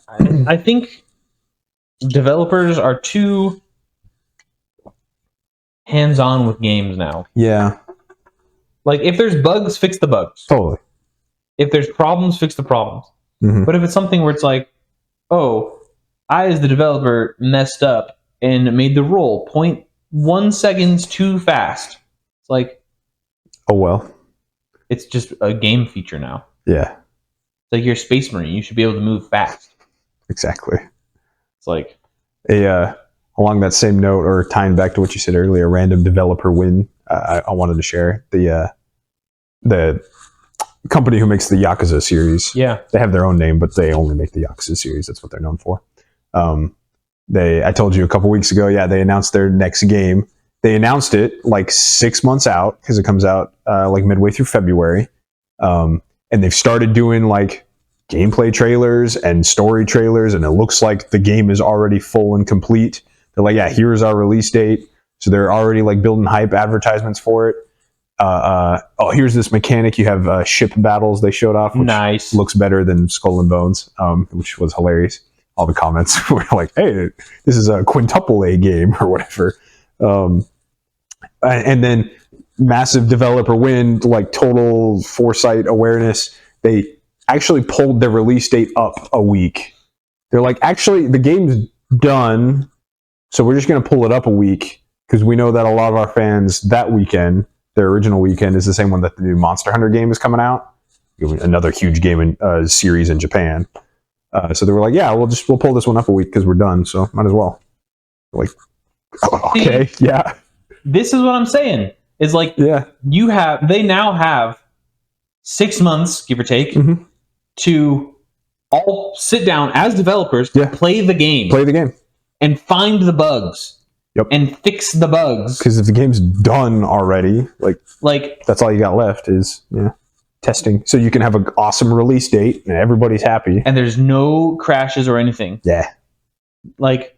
I think developers are too hands-on with games now. Yeah. Like, if there's bugs, fix the bugs. Totally. If there's problems, fix the problems. Mm-hmm. But if it's something where it's like, oh, I as the developer messed up and made the roll 0.1 seconds too fast. It's like, oh, well. It's just a game feature now. Yeah. It's like you're a Space Marine. You should be able to move fast. Exactly. It's like along that same note, or tying back to what you said earlier, random developer win. I wanted to share the company who makes the Yakuza series. Yeah, they have their own name, but they only make the Yakuza series. That's what they're known for. I told you a couple weeks ago. Yeah, they announced their next game. They announced it like 6 months out because it comes out like midway through February. And they've started doing like gameplay trailers and story trailers, and it looks like the game is already full and complete. They're like, yeah, here's our release date. So they're already like building hype advertisements for it. Here's this mechanic. You have ship battles they showed off, which nice. Looks better than Skull and Bones, which was hilarious. All the comments were like, hey, this is a quintuple A game or whatever. And then massive developer win, like total foresight awareness. They actually pulled their release date up a week. They're like, actually, the game's done, so we're just going to pull it up a week because we know that a lot of our fans that weekend, their original weekend, is the same one that the new Monster Hunter game is coming out. Another huge game in series in Japan. So they were like, yeah, we'll pull this one up a week because we're done, so might as well. Like, okay, yeah. This is what I'm saying. Is like, they now have 6 months, give or take, to all sit down as developers, play the game, and find the bugs, and fix the bugs. Because if the game's done already, like that's all you got left is testing. So you can have an awesome release date and everybody's happy, and there's no crashes or anything. Yeah, like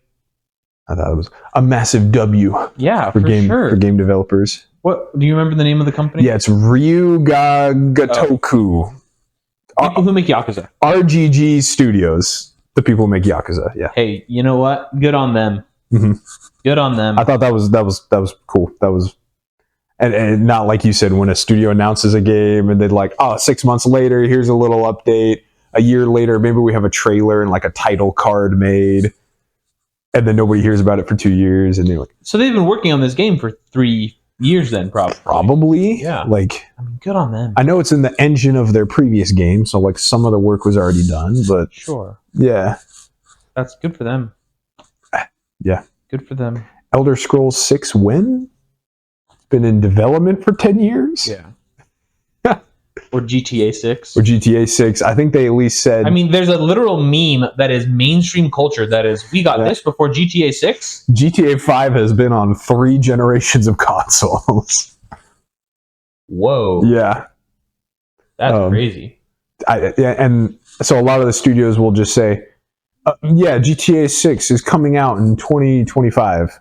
I thought it was a massive W. Yeah, for game developers. What do you remember the name of the company? Yeah, it's Ryuga Gotoku. People who make Yakuza. RGG Studios. The people who make Yakuza. Yeah. Hey, you know what? Good on them. Mm-hmm. Good on them. I thought that was cool. That was, and not like you said when a studio announces a game and they're like, 6 months later, here's a little update. a year later, maybe we have a trailer and like a title card made, and then nobody hears about it for 2 years, and they're like, So they've been working on this game for 3 years then, probably. probably, Yeah. Like, I mean, good on them. I know it's in the engine of their previous game, so like some of the work was already done, but Sure. yeah, That's good for them. Yeah. Good for them. Elder Scrolls 6 when? It's been in development for 10 years? Yeah. Or GTA 6. Or GTA 6. I think they at least said... I mean, there's a literal meme that is mainstream culture that is, we got this before GTA 6. GTA 5 has been on 3 generations of consoles. Whoa. Yeah. That's crazy. And so a lot of the studios will just say, yeah, GTA 6 is coming out in 2025.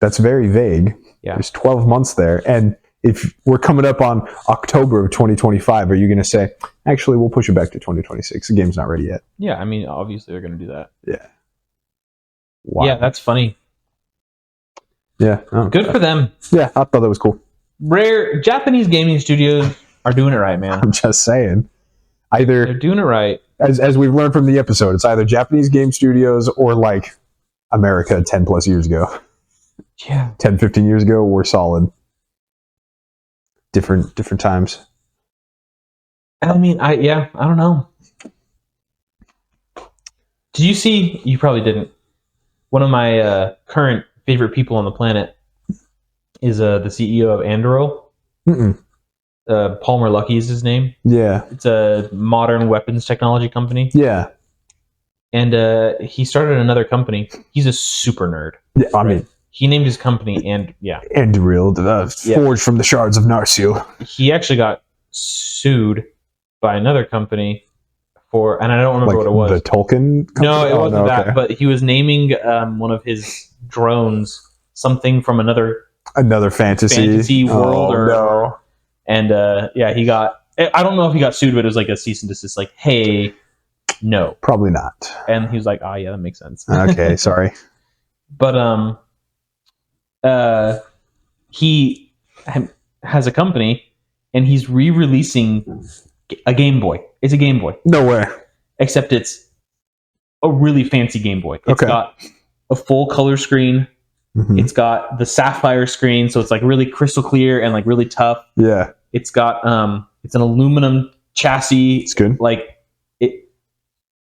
That's very vague. Yeah. There's 12 months there. And if we're coming up on October of 2025, are you going to say, actually, we'll push it back to 2026? The game's not ready yet. Yeah, I mean, obviously they're going to do that. Yeah. Wow. Yeah, that's funny. Yeah. Good for them. Yeah, I thought that was cool. Rare Japanese gaming studios are doing it right, man. I'm just saying. They're Either, doing it right. as we've learned from the episode, it's either Japanese game studios or like America 10 plus years ago. Yeah. 10, 15 years ago, we're solid. Different times. I mean, I don't know. Did you see? You probably didn't. One of my current favorite people on the planet is the CEO of Anduril. Palmer Luckey is his name. Yeah. It's a modern weapons technology company. Yeah. And he started another company. He's a super nerd. Yeah. I mean, he named his company Anduril, forged from the shards of Narsil. He actually got sued by another company for, and I don't remember what it was. The Tolkien company? No, it wasn't that. Okay. But he was naming one of his drones something from another fantasy world. And he got. I don't know if he got sued, but it was like a cease and desist. Like, hey, no, probably not. And he was like, yeah, that makes sense. Okay, sorry. But he has a company, and he's re-releasing a Game Boy. It's a Game Boy. No way. Except it's a really fancy Game Boy. It's got a full color screen. Mm-hmm. It's got the sapphire screen, so it's like really crystal clear and like really tough. Yeah. It's got it's an aluminum chassis. It's good. Like it.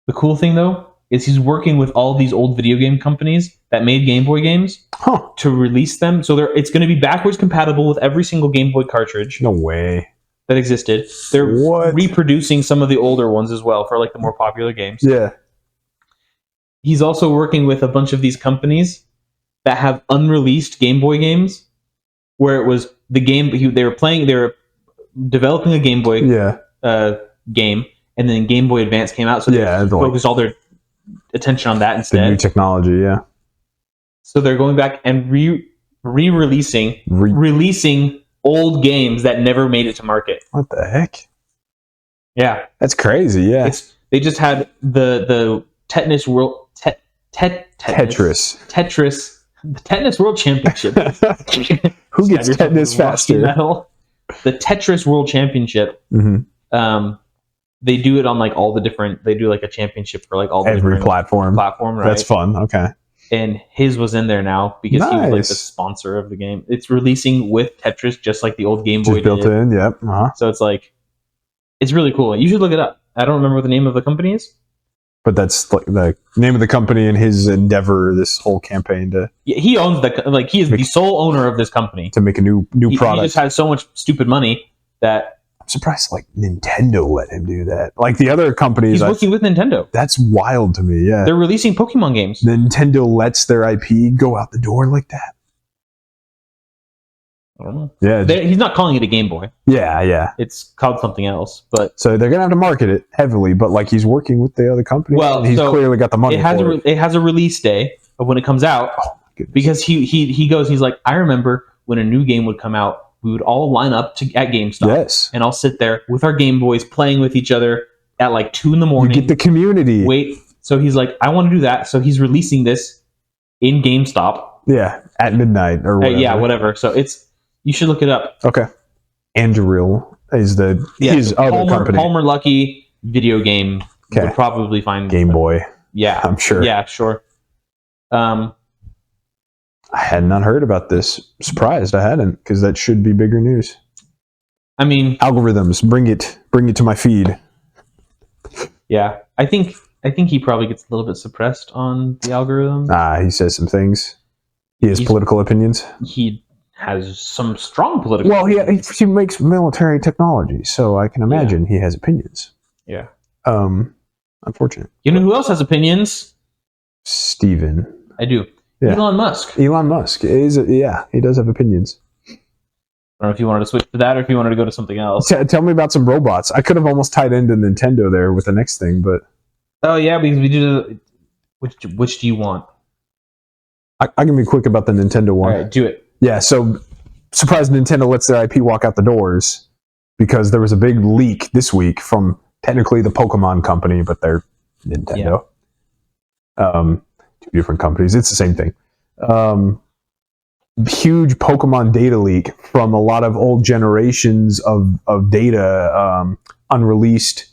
The cool thing though is he's working with all these old video game companies that made Game Boy games to release them. So it's going to be backwards compatible with every single Game Boy cartridge. No way. That existed. They're reproducing some of the older ones as well for like the more popular games. Yeah. He's also working with a bunch of these companies that have unreleased Game Boy games, where it was the game they were developing a Game Boy game, and then Game Boy Advance came out, so they focused all their attention on that instead. The new technology, yeah. So they're going back and releasing old games that never made it to market. What the heck? Yeah, that's crazy. Yeah, they just had the Tetris World the Tetris World Championship. Who gets Tetris faster? The Tetris World Championship. Mm-hmm. They do it on like all the different. They do like a championship for like all the every platform. Right? That's fun. Okay. And his was in there now because he was like the sponsor of the game. It's releasing with Tetris, just like the old Game Boy just built did. In. Yep. So it's like, it's really cool. You should look it up. I don't remember what the name of the company is. But that's like the name of the company and his endeavor. This whole campaign to he owns he is the sole owner of this company to make a new product. He just has so much stupid money that I'm surprised like Nintendo let him do that. Like the other companies, he's working with Nintendo. That's wild to me. Yeah, they're releasing Pokemon games. Nintendo lets their IP go out the door like that. I don't know. Yeah, he's not calling it a Game Boy. Yeah. It's called something else. But so they're gonna have to market it heavily. But like he's working with the other company. Well, and he's clearly got the money. It has a release day of when it comes out. Oh my goodness! Because he's like, I remember when a new game would come out, we would all line up at GameStop. Yes. And I'll sit there with our Game Boys playing with each other at like 2 a.m. You get the community. Wait. So he's like, I want to do that. So he's releasing this in GameStop. Yeah, at midnight or whatever. Yeah, whatever. So you should look it up. Okay. Anduril. is his other company. Palmer Luckey video game would probably find Gameboy. Yeah, I'm sure. Yeah, sure. I had not heard about this. Surprised I hadn't, because that should be bigger news. I mean, algorithms, bring it to my feed. Yeah, I think he probably gets a little bit suppressed on the algorithm. He says some things. He has political opinions. He has some strong political. Well, he makes military technology, so I can imagine he has opinions. Yeah. Unfortunate. You know who else has opinions? Steven. I do. Yeah. Elon Musk. Elon Musk he does have opinions. I don't know if you wanted to switch to that or if you wanted to go to something else. Tell me about some robots. I could have almost tied into Nintendo there with the next thing, but oh yeah, because we do. Which do you want? I can be quick about the Nintendo one. All right, do it. Yeah, so surprised Nintendo lets their IP walk out the doors because there was a big leak this week from technically the Pokemon company, but they're Nintendo. Yeah. Two different companies. It's the same thing. Huge Pokemon data leak from a lot of old generations of data, unreleased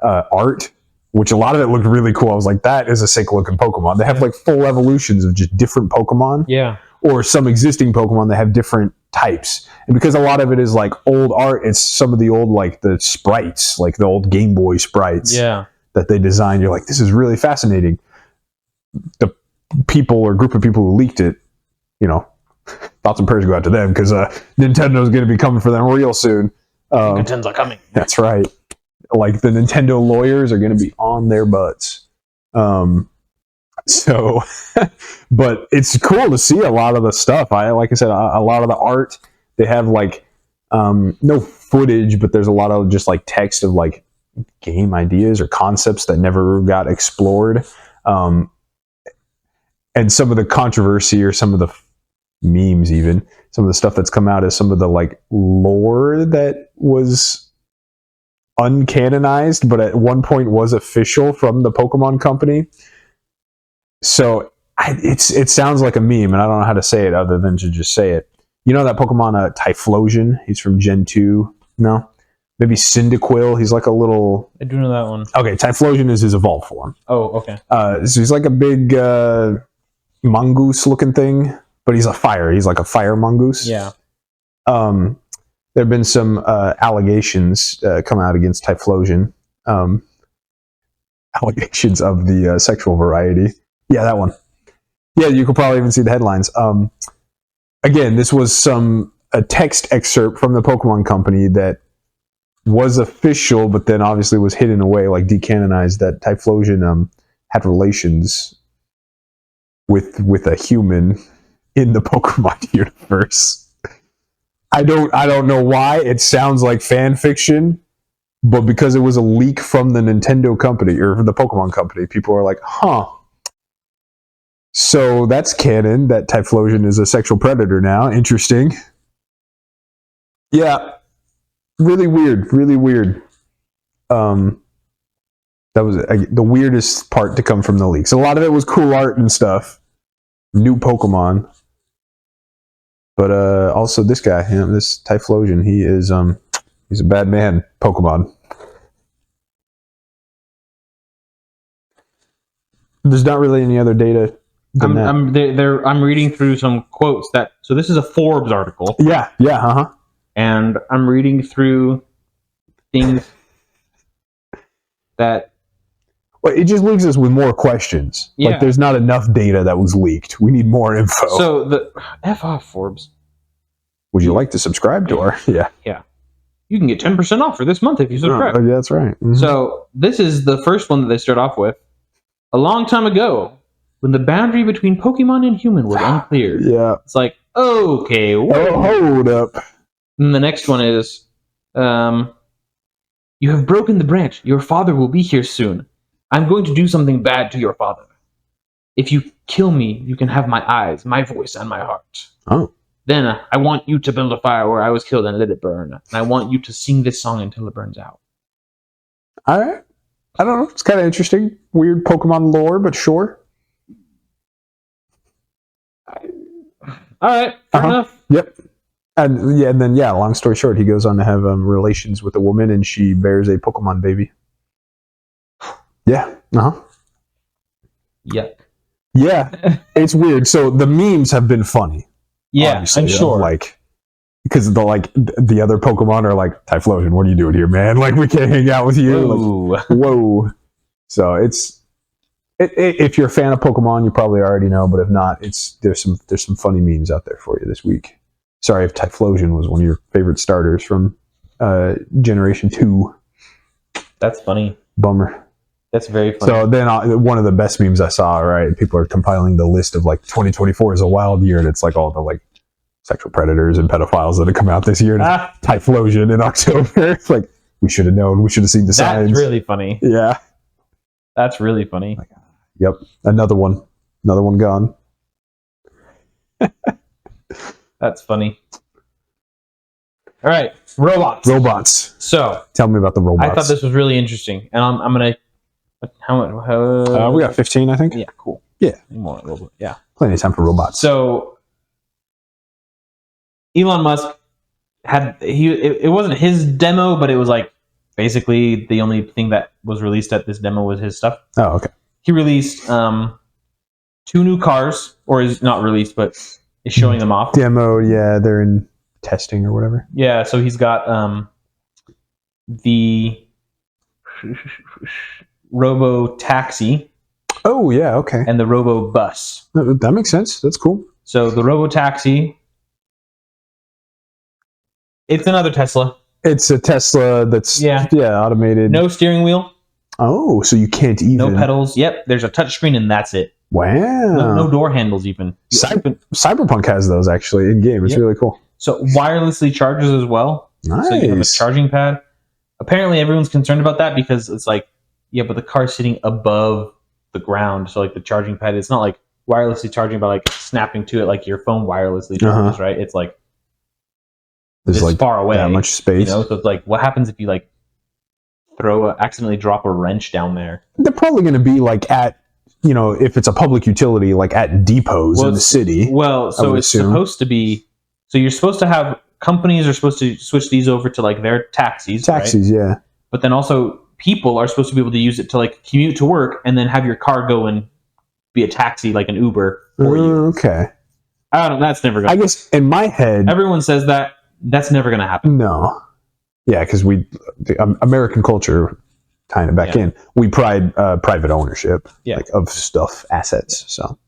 art, which a lot of it looked really cool. I was like, that is a sick looking Pokemon. They have like full evolutions of just different Pokemon. Yeah. Or some existing Pokemon that have different types. And because a lot of it is like old art, it's some of the old, like the sprites, like the old Game Boy sprites that they designed. You're like, this is really fascinating. The people or group of people who leaked it, thoughts and prayers go out to them because Nintendo's going to be coming for them real soon. Contends are coming. That's right. Like the Nintendo lawyers are going to be on their butts. So, but it's cool to see a lot of the stuff. Like I said, a lot of the art, they have like, no footage, but there's a lot of just like text of like game ideas or concepts that never got explored. And some of the controversy or some of the memes, even some of the stuff that's come out is some of the like lore that was uncanonized, but at one point was official from the Pokemon company. So it sounds like a meme, and I don't know how to say it other than to just say it. You know that Pokemon Typhlosion? He's from Gen 2. No? Maybe Cyndaquil. He's like a little... I do know that one. Okay, Typhlosion is his evolved form. Oh, okay. So he's like a big mongoose-looking thing, but he's a fire. He's like a fire mongoose. Yeah. There have been some allegations come out against Typhlosion. Allegations of the sexual variety. Yeah, that one. Yeah, you could probably even see the headlines. Again, this was a text excerpt from the Pokemon company that was official, but then obviously was hidden away, like decanonized, that Typhlosion had relations with a human in the Pokemon universe. I don't know why. It sounds like fan fiction, but because it was a leak from the Nintendo company or the Pokemon company, people are like, huh. So that's canon, that Typhlosion is a sexual predator now. Interesting. Yeah. Really weird. Really weird. That was the weirdest part to come from the leaks. A lot of it was cool art and stuff. New Pokemon. But also this guy, this Typhlosion, he's a bad man Pokemon. There's not really any other data. I'm reading through some quotes so this is a Forbes article. Yeah, and I'm reading through things that... Well, it just leaves us with more questions. Yeah. Like, there's not enough data that was leaked. We need more info. So, F off, Forbes. Would you like to subscribe to our... Yeah. Yeah. You can get 10% off for this month if you subscribe. Oh, yeah, that's right. Mm-hmm. So, this is the first one that they start off with. A long time ago, when the boundary between Pokemon and human was unclear. Yeah. It's like, okay. Hold up. And the next one is, you have broken the branch. Your father will be here soon. I'm going to do something bad to your father. If you kill me, you can have my eyes, my voice, and my heart. Oh. Then I want you to build a fire where I was killed and let it burn. And I want you to sing this song until it burns out. All right. I don't know. It's kind of interesting. Weird Pokemon lore, but sure. All right. Fair enough. Yep. And then long story short, he goes on to have relations with a woman, and she bears a Pokemon baby. Yeah. Yuck. Yeah. It's weird. So the memes have been funny. Yeah, I'm sure. Like, because the other Pokemon are like, Typhlosion, what are you doing here, man? Like, we can't hang out with you. Like, whoa. So if you're a fan of Pokemon, you probably already know. But if not, there's some funny memes out there for you this week. Sorry if Typhlosion was one of your favorite starters from Generation 2. That's funny. Bummer. That's very funny. So then one of the best memes I saw, right? People are compiling the list of like 2024 is a wild year, and it's like all the like sexual predators and pedophiles that have come out this year. Typhlosion in October. It's like, we should have known. We should have seen the signs. That's really funny. Yeah. That's really funny. Yep. Another one gone. That's funny. All right. Robots. So tell me about the robots. I thought this was really interesting. And I'm going to... we got 15, I think. Yeah, cool. Yeah. Yeah. Plenty of time for robots. So Elon Musk it wasn't his demo, but it was like basically the only thing that was released at this demo was his stuff. Oh, okay. He released 2 new cars, or is not released, but is showing them off. Demo, yeah, they're in testing or whatever. Yeah, so he's got the Robo Taxi. Oh, yeah, okay. And the Robo Bus. That makes sense. That's cool. So the Robo Taxi, it's another Tesla. It's a Tesla that's automated. No steering wheel. Oh, so you can't even... No pedals. Yep, there's a touch screen and that's it. Wow. No door handles even. Cyberpunk has those actually in game. It's really cool. So wirelessly charges as well. Nice. So you have a charging pad. Apparently everyone's concerned about that because it's like, yeah, but the car's sitting above the ground. So like the charging pad, it's not like wirelessly charging by like snapping to it like your phone wirelessly charges, right? It's like there's like far away. That much space. So it's like, what happens if you like accidentally drop a wrench down there? They're probably going to be like at, if it's a public utility, like at depots in the city. Well, so it's supposed to be, so you're supposed to have, companies are supposed to switch these over to like their taxis. Taxis, right? Yeah. But then also people are supposed to be able to use it to like commute to work and then have your car go and be a taxi, like an Uber for you. Okay. I don't know. That's never going to I guess in my head. Everyone says that. That's never going to happen. No. Yeah, because American culture, tying it back in, we pride private ownership of stuff, assets. So,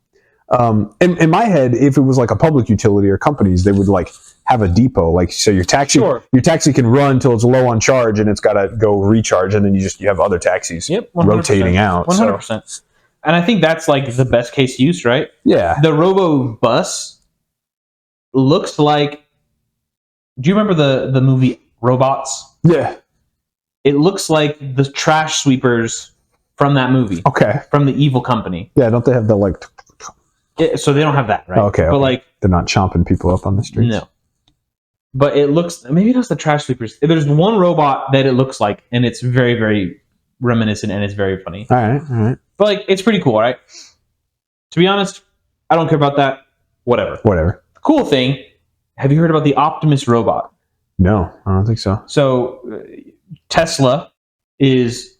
in my head, if it was like a public utility or companies, they would like have a depot. Like, so your taxi can run till it's low on charge and it's got to go recharge, and then you have other taxis rotating out. 100%. So. And I think that's like the best case use, right? Yeah. The Robo Bus looks like. Do you remember the movie Robots? Yeah. It looks like the trash sweepers from that movie. Okay. From the evil company. Yeah, don't they have the like... So they don't have that, right? Okay. But like... They're not chomping people up on the streets? No. But it looks... Maybe it was the trash sweepers. There's one robot that it looks like, and it's very, very reminiscent, and it's very funny. All right. But like, it's pretty cool, right? To be honest, I don't care about that. Whatever. The cool thing... Have you heard about the Optimus robot? No, I don't think so. So Tesla is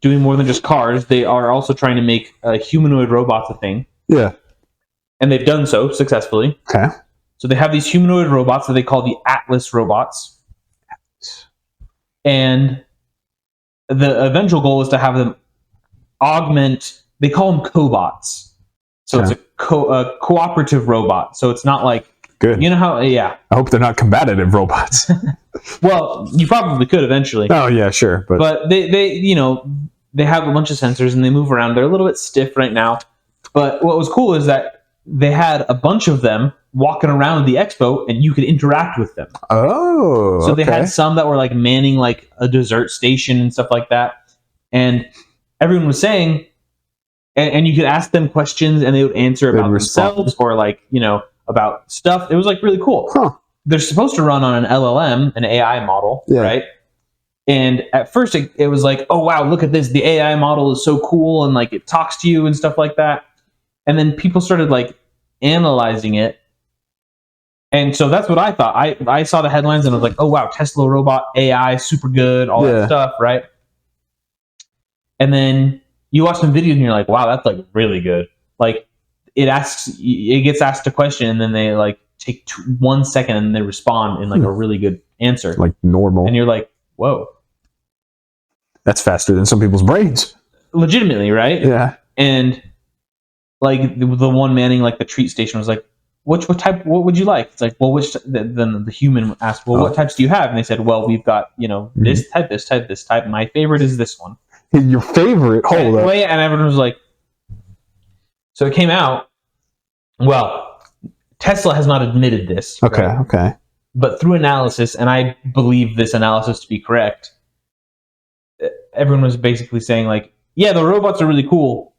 doing more than just cars. They are also trying to make humanoid robots a thing. Yeah. And they've done so successfully. Okay. So they have these humanoid robots that they call the Atlas robots. And the eventual goal is to have them augment, they call them cobots. So it's a cooperative robot. So it's not like, good. You know how, I hope they're not combative robots. Well, you probably could eventually. Oh, yeah, sure. But they have a bunch of sensors and they move around. They're a little bit stiff right now. But what was cool is that they had a bunch of them walking around the expo and you could interact with them. Oh, so they had some that were like manning like a dessert station and stuff like that. And everyone was saying, and you could ask them questions and they would answer about themselves or like, about stuff. It was like really cool. Huh. They're supposed to run on an LLM, an AI model, right? And at first it was like, oh wow, look at this. The AI model is so cool and like it talks to you and stuff like that. And then people started like analyzing it And so that's what I thought. I saw the headlines and I was like, oh wow, Tesla robot, AI, super good, all that stuff, right? And then you watch some videos and you're like, wow, that's like really good. Like it gets asked a question and then they like take 1 second and they respond in like a really good answer. Like normal. And you're like, whoa. That's faster than some people's brains. Legitimately, right? Yeah. And like the one manning like the treat station was like, what would you like? It's like, well, then the human asked, well, what types do you have? And they said, well, we've got, this type, this type, this type. My favorite is this one. Your favorite? Hold up. And everyone was like, so it came out. Well, Tesla has not admitted this. Okay. Right? Okay. But through analysis, and I believe this analysis to be correct, everyone was basically saying like, yeah, the robots are really cool,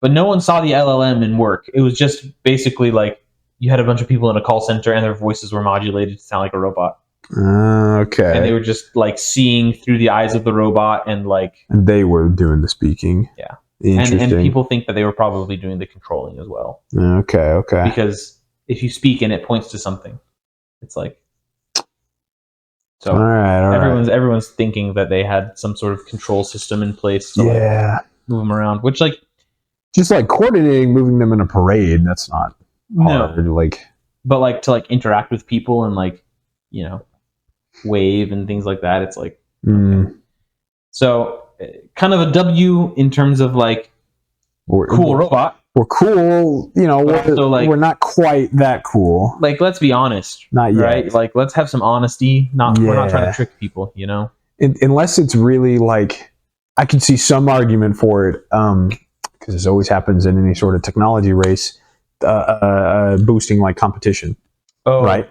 but no one saw the LLM in work. It was just basically like you had a bunch of people in a call center and their voices were modulated to sound like a robot. Okay. And they were just like seeing through the eyes of the robot and like... And they were doing the speaking. Yeah. Interesting. And people think that they were probably doing the controlling as well. Okay, okay. Because if you speak and it points to something, it's like... So all right. Everyone's thinking that they had some sort of control system in place to like move them around, which like... Just like coordinating, moving them in a parade, that's not hard. No. But like to like interact with people and like, wave and things like that, it's like... Okay. So kind of a W in terms of like cool robot. We're cool, we're not quite that cool. Like, let's be honest. Not yet. Right? Like, let's have some honesty. We're not trying to trick people, Unless it's really like, I can see some argument for it, because this always happens in any sort of technology race, boosting like competition. Oh. Right?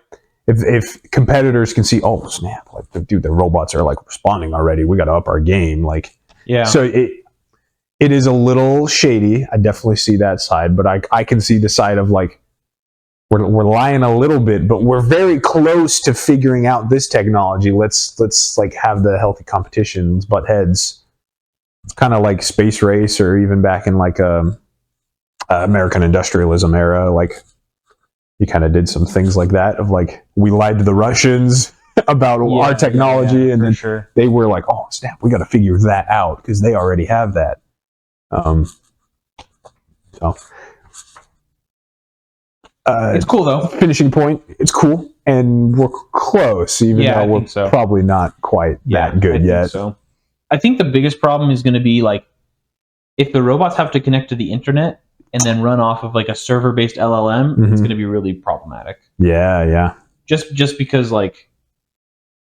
If competitors can see, oh snap, like dude, the robots are like responding already. We got to up our game. Like, yeah. So it is a little shady. I definitely see that side, but I can see the side of like we're lying a little bit, but we're very close to figuring out this technology. Let's like have the healthy competitions, butt heads. It's kind of like space race, or even back in like American industrialism era, like. He kind of did some things like that of like, we lied to the Russians about our technology, and then they were like, oh snap, we got to figure that out because they already have that. It's cool though. Finishing point, it's cool, and we're close, even though we're probably not quite that good yet. So I think the biggest problem is going to be like, if the robots have to connect to the internet and then run off of like a server-based LLM, it's going to be really problematic. Yeah. Just because like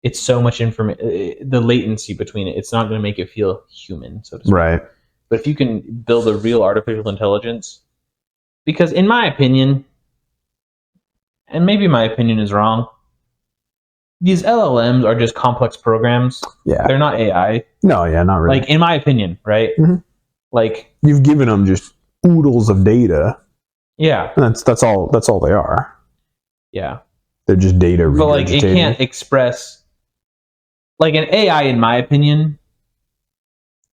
it's so much information, the latency between it's not going to make it feel human, so to speak. Right. But if you can build a real artificial intelligence, because in my opinion, and maybe my opinion is wrong, these LLMs are just complex programs. Yeah. They're not AI. No, yeah, not really. Like in my opinion, right? Mm-hmm. Like you've given them just oodles of data. Yeah. And that's all they are. Yeah. They're just data. But like it can't express, like an AI, in my opinion,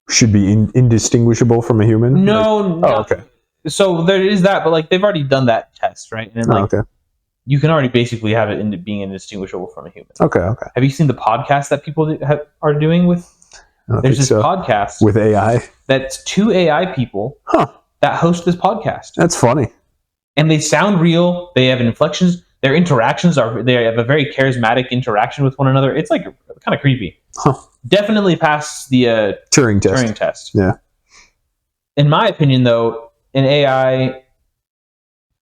should be indistinguishable from a human. No. Oh, okay. So there is that, but like they've already done that test, right? And like, okay. You can already basically have it into being indistinguishable from a human. Okay. Have you seen the podcast that people are doing with? There's this podcast with AI. That's 2 AI people that host this podcast. That's funny. And they sound real. They have inflections. Their interactions they have a very charismatic interaction with one another. It's like kind of creepy. Definitely passed the Turing test. Yeah. In my opinion, though, an AI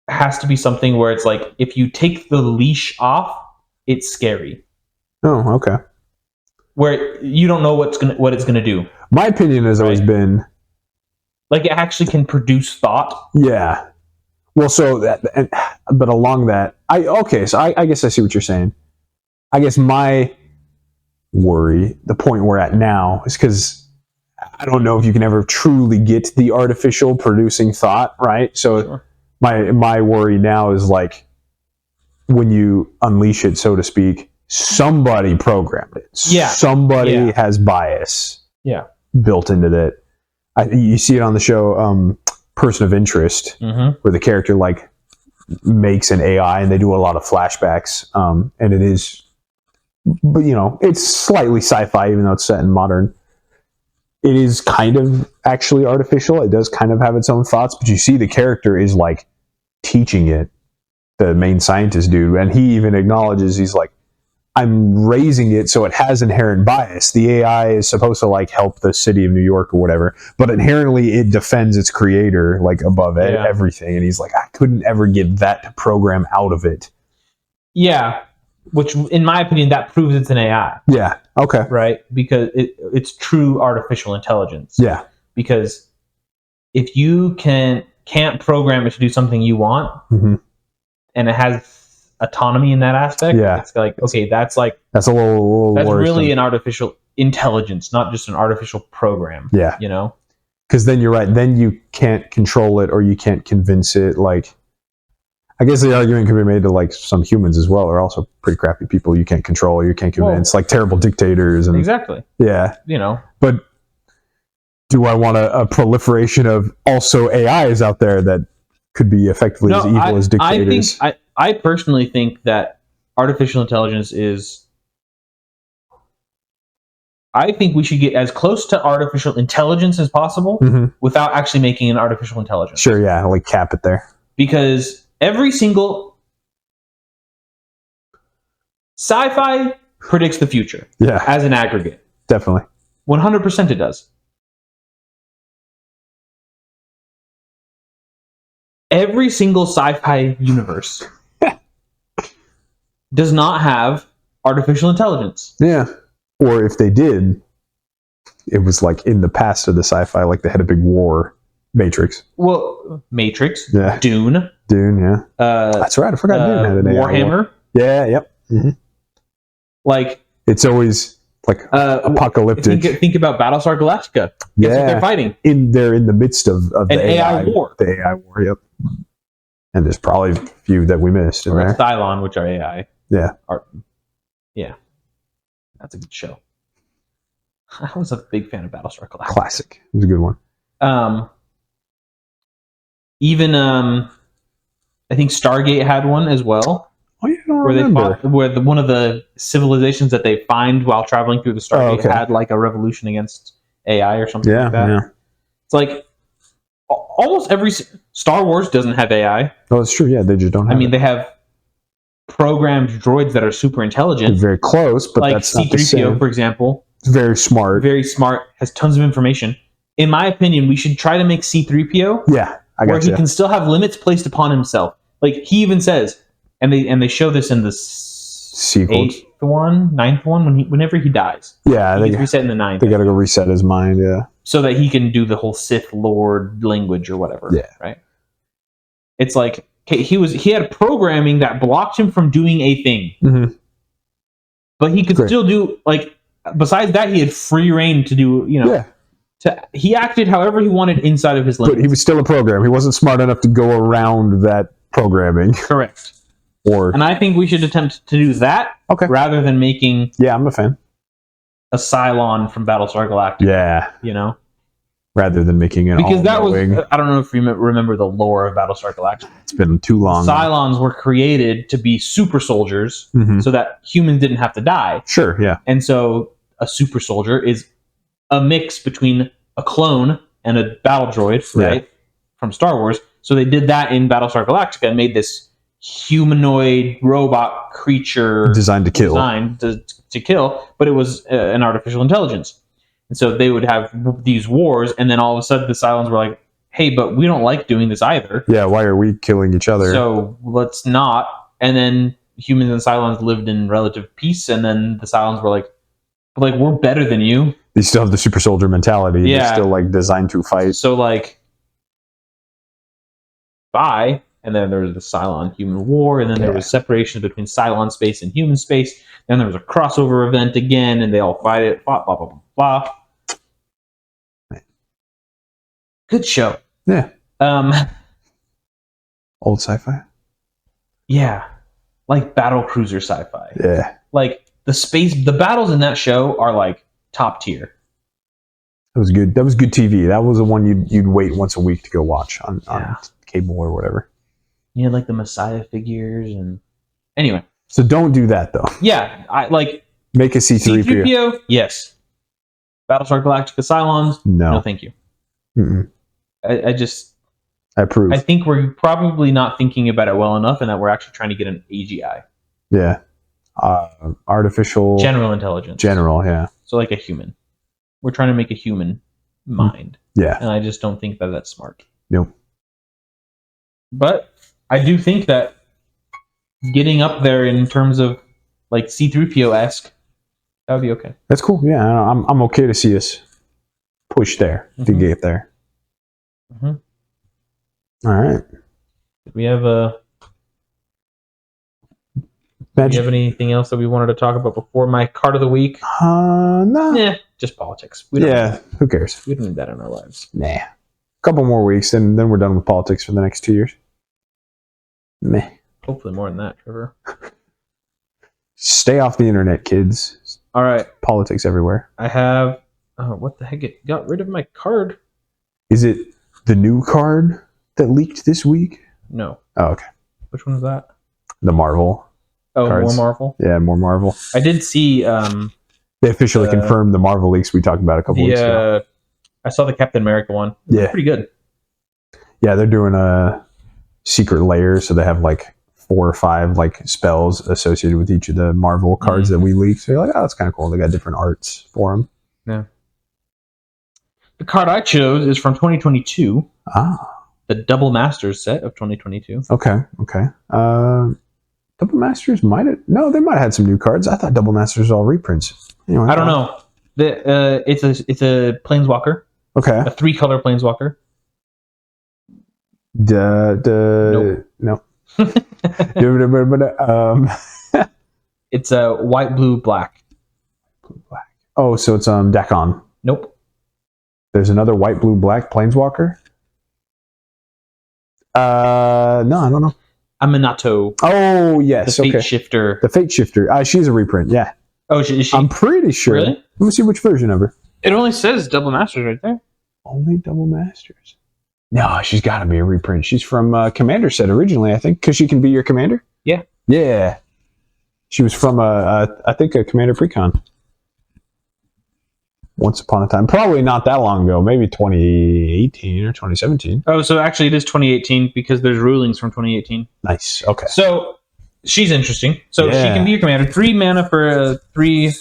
has to be something where it's like, if you take the leash off, it's scary. Oh, okay. Where you don't know what it's gonna do. My opinion has always been, like, it actually can produce thought. Yeah. Well, so but along that, I guess I see what you're saying. I guess my worry, the point we're at now, is because I don't know if you can ever truly get the artificial producing thought, right? So sure. my worry now is like, when you unleash it, so to speak, somebody programmed it. Yeah. Somebody has bias. Yeah. Built into that. You see it on the show Person of Interest, where the character like makes an AI, and they do a lot of flashbacks. And it is, but it's slightly sci-fi, even though it's set in modern. It is kind of actually artificial. It does kind of have its own thoughts, but you see the character is like teaching it, the main scientist dude, and he even acknowledges, he's like, I'm raising it so it has inherent bias. The AI is supposed to like help the city of New York or whatever, but inherently it defends its creator like above everything. And he's like, I couldn't ever get that to program out of it. Yeah, which in my opinion, that proves it's an AI. Yeah. Okay. Right? Because it's true artificial intelligence. Yeah. Because if you can't program it to do something you want, and it has autonomy in that aspect, it's like, okay, that's a little that's worrisome. Really an artificial intelligence, not just an artificial program. Yeah. Because then you're right, then you can't control it, or you can't convince it. Like, I guess the argument can be made to like some humans as well are also pretty crappy people you can't control, or you can't convince, like terrible dictators. And exactly. Yeah. But do I want a proliferation of also AIs out there that could be effectively as evil as dictators? I personally think that artificial intelligence is... I think we should get as close to artificial intelligence as possible without actually making an artificial intelligence. Sure, yeah, like cap it there. Because every single... Sci-fi predicts the future. Yeah. As an aggregate. Definitely. 100% it does. Every single sci-fi universe does not have artificial intelligence. Yeah. Or if they did, it was like in the past of the sci-fi, like they had a big war. Matrix. Well, Matrix. Yeah. Dune. Yeah. That's right. I forgot Dune had an AI Warhammer. War. Yeah, yep. Like, it's always like apocalyptic. Think about Battlestar Galactica. Guess what they're fighting? They're in the midst of an AI war. The AI war, yep. And there's probably a few that we missed in there. Cylon, which are AI. Yeah. Yeah. That's a good show. I was a big fan of Battlestar Galactica. Classic. It was a good one. Even I think Stargate had one as well. Oh, you don't where remember. They fought, one of the civilizations that they find while traveling through the Stargate had like a revolution against AI or something like that. Yeah. It's like almost every... Star Wars doesn't have AI. Oh, it's true. Yeah, they just don't have they have programmed droids that are super intelligent. Very close, but like that's not the same. C-3PO, for example. It's very smart. Very smart. Has tons of information. In my opinion, we should try to make C-3PO... Yeah, I got where he can still have limits placed upon himself. Like, he even says... And they show this in the sequels. 9th one, whenever he dies. Yeah, he gets reset in the 9th. They got to go reset his mind, yeah. So that he can do the whole Sith Lord language or whatever. Yeah. Right? It's like, okay, he had programming that blocked him from doing a thing. But he could still do, like, besides that, he had free reign to do, he acted however he wanted inside of his limits. But he was still a program. He wasn't smart enough to go around that programming. Correct. And I think we should attempt to do that rather than making... Yeah, I'm a fan. A Cylon from Battlestar Galactica. Yeah. Rather than making an because that was... I don't know if you remember the lore of Battlestar Galactica. It's been too long. Cylons were created to be super soldiers so that humans didn't have to die. Sure, yeah. And so a super soldier is a mix between a clone and a battle droid, right? From Star Wars. So they did that in Battlestar Galactica and made this humanoid robot creature designed to kill, but it was an artificial intelligence. And so they would have these wars, and then all of a sudden the Cylons were like, hey, but we don't like doing this either. Yeah, why are we killing each other? So let's not. And then humans and Cylons lived in relative peace, and then the Cylons were like, we're better than you. They still have the super soldier mentality. Yeah. They're still like designed to fight. So like, bye. And then there was the Cylon-human war, and then there was separation between Cylon space and human space. Then there was a crossover event again, and they all fight it. Blah, blah, blah, blah, blah. Good show. Yeah. Old sci-fi? Yeah. Like battle cruiser sci-fi. Yeah. Like the battles in that show are like top tier. That was good. That was good TV. That was the one you'd wait once a week to go watch on cable or whatever. You had like the Messiah figures and anyway. So don't do that though. Yeah, I like Make a C3PO. C3PO. Yes. Battlestar Galactica Cylons. No, thank you. Mm-mm. I approve. I think we're probably not thinking about it well enough, and that we're actually trying to get an AGI. Yeah. Artificial General intelligence. General, yeah. So like a human. We're trying to make a human mind. Yeah. And I just don't think that that's smart. Nope. But I do think that getting up there in terms of like C3PO-esque, that would be okay. That's cool. Yeah, I'm okay to see us push there to get there. Mm-hmm. All right. We have do you have anything else that we wanted to talk about before my card of the week? No. Yeah, just politics. Who cares? We don't need that in our lives. Nah. A couple more weeks, and then we're done with politics for the next 2 years. Meh. Hopefully more than that, Trevor. Stay off the internet, kids. All right. Politics everywhere. I have... Oh, what the heck? It got rid of my card. Is it the new card that leaked this week? No. Oh, okay. Which one is that? The Marvel. Oh, cards. more Marvel? Yeah, more Marvel. I did see... they officially confirmed the Marvel leaks we talked about a couple weeks ago. I saw the Captain America one. It's pretty good. Yeah, they're doing a secret layer, so they have like 4 or 5 like spells associated with each of the Marvel cards that we leaked. So you're like, oh, that's kind of cool. They got different arts for them. Yeah. The card I chose is from 2022. The Double Masters set of 2022. Okay. Double Masters they might have had some new cards. I thought Double Masters was all reprints. Anyway, I don't know. It's a Planeswalker. Okay. A 3-color Planeswalker. No. It's a white, blue, black. Oh, so it's Dakon. Nope. There's another white, blue, black Planeswalker? No, I don't know. Aminato. Oh, yes. The Fate Shifter. The Fate Shifter. She's a reprint, yeah. Oh, is she? I'm pretty sure. Really? Let me see which version of her. It only says Double Masters right there. Only Double Masters. No, she's got to be a reprint. She's from Commander set originally, I think, because she can be your commander. Yeah. Yeah. She was from, I think, a Commander Precon. Once upon a time. Probably not that long ago. Maybe 2018 or 2017. Oh, so actually it is 2018 because there's rulings from 2018. Nice. Okay. So she's interesting. So she can be your commander. 3 mana for 3...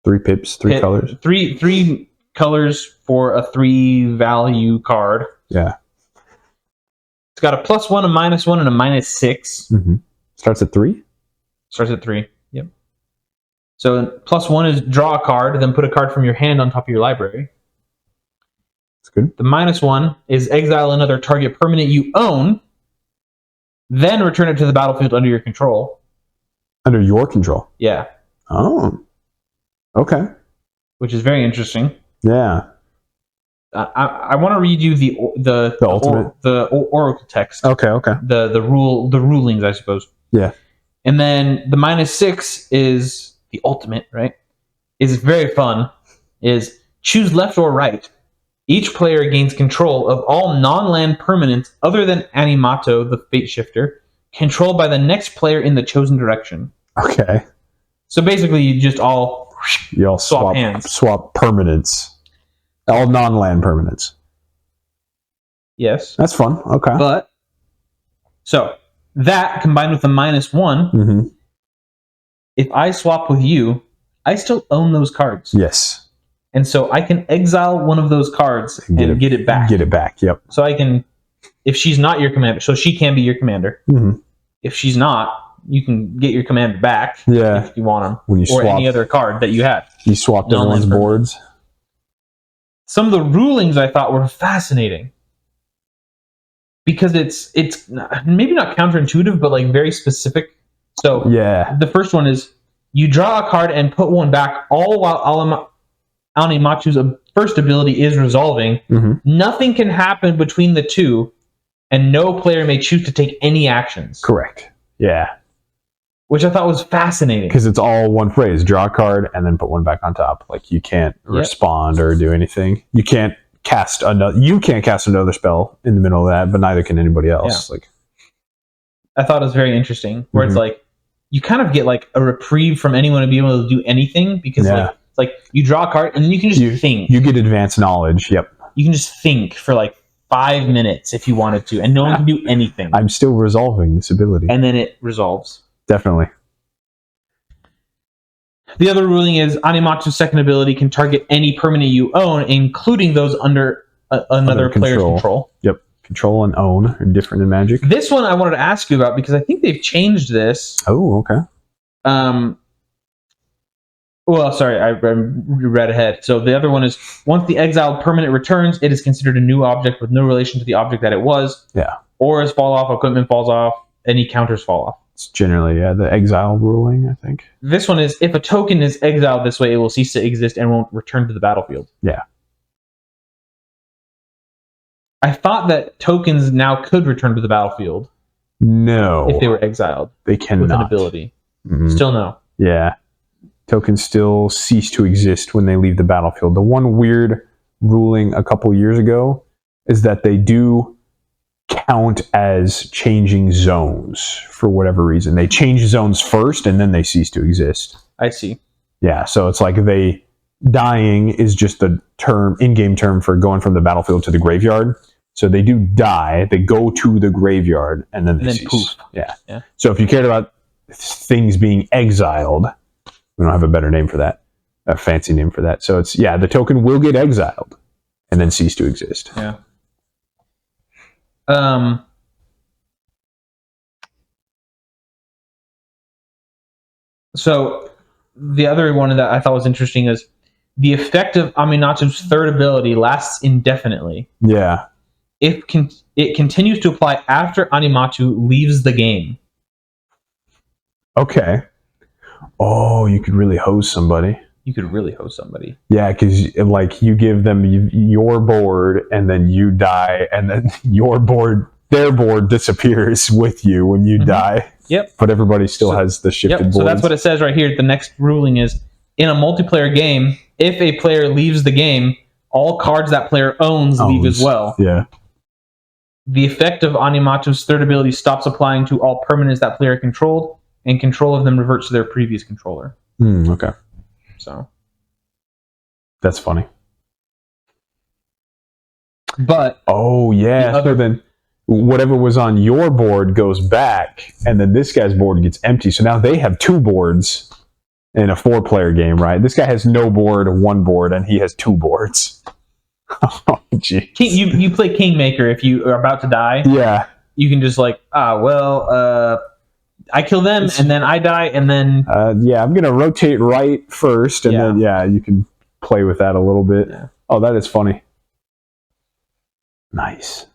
3 pips, 3 colors. 3 colors for a 3 value card. Yeah. It's got a +1, a -1, and a -6. Mm-hmm. Starts at 3? Starts at 3. Yep. So +1 is draw a card, then put a card from your hand on top of your library. That's good. The -1 is exile another target permanent you own, then return it to the battlefield under your control. Under your control? Yeah. Oh. Okay. Which is very interesting. Yeah. I want to read you the ultimate oracle text. Okay. The rulings, I suppose. Yeah. And then the -6 is the ultimate, right? Is very fun. Is choose left or right. Each player gains control of all non-land permanents other than Animato, the Fate Shifter, controlled by the next player in the chosen direction. Okay. So basically, you just all swap hands. Swap permanents. All non-land permanents. Yes. That's fun. Okay. But, so, that combined with the -1, if I swap with you, I still own those cards. Yes. And so I can exile one of those cards and get it back. Get it back, yep. So I can, if she's not your commander, so she can be your commander. If she's not, you can get your commander back if you want them. When you or any other card that you had. You swapped everyone's boards. Some of the rulings I thought were fascinating. Because it's maybe not counterintuitive, but like very specific. So the first one is, you draw a card and put one back, all while Animatu's first ability is resolving. Nothing can happen between the two, and no player may choose to take any actions. Correct. Yeah. Which I thought was fascinating. Because it's all one phrase. Draw a card and then put one back on top. Like, you can't respond or do anything. You can't cast another spell in the middle of that, but neither can anybody else. Yeah. Like, I thought was very interesting, where it's Mhm. like you kind of get like a reprieve from anyone to be able to do anything because like it's like you draw a card and then you can just think. You get advanced knowledge. Yep. You can just think for like 5 minutes if you wanted to, and no one can do anything. I'm still resolving this ability. And then it resolves. Definitely. The other ruling is Animatsu's second ability can target any permanent you own, including those under another player's control. Yep. Control and own are different in Magic. This one I wanted to ask you about because I think they've changed this. Oh, okay. Well, sorry, I read ahead. So the other one is once the exiled permanent returns, it is considered a new object with no relation to the object that it was. Yeah. Auras fall off, equipment falls off, any counters fall off. It's generally, the exile ruling, I think. This one is if a token is exiled this way, it will cease to exist and won't return to the battlefield. Yeah. I thought that tokens now could return to the battlefield. No. If they were exiled. They cannot. With an ability. Mm-hmm. Still no. Yeah. Tokens still cease to exist when they leave the battlefield. The one weird ruling a couple years ago is that they do count as changing zones for whatever reason. They change zones first and then they cease to exist. I see. Yeah, so it's like dying is just the in-game term for going from the battlefield to the graveyard. So they do die, they go to the graveyard, and then they cease. Poof. Yeah. So if you cared about things being exiled, we don't have a better name for that, a fancy name for that. So it's, the token will get exiled and then cease to exist. Yeah. So the other one that I thought was interesting is the effect of Aminatsu's third ability lasts indefinitely. Yeah. It continues to apply after Animatsu leaves the game. Okay. Oh, you could really hose somebody. You could really hose somebody. Yeah, because like you give them your board and then you die and then their board disappears with you when you die. Yep. But everybody still has the shifted boards. So that's what it says right here. The next ruling is, in a multiplayer game, if a player leaves the game, all cards that player owns leave as well. Yeah. The effect of Animatsu's third ability stops applying to all permanents that player controlled, and control of them reverts to their previous controller. Okay. So. That's funny. But. Oh, yeah. So then whatever was on your board goes back, and then this guy's board gets empty. So now they have 2 boards in a 4-player game, right? This guy has no board, 1 board, and he has 2 boards. Oh, gee. You play Kingmaker if you are about to die. Yeah. You can just like, I kill them, and then I die, and then... I'm going to rotate right first, and then, you can play with that a little bit. Yeah. Oh, that is funny. Nice.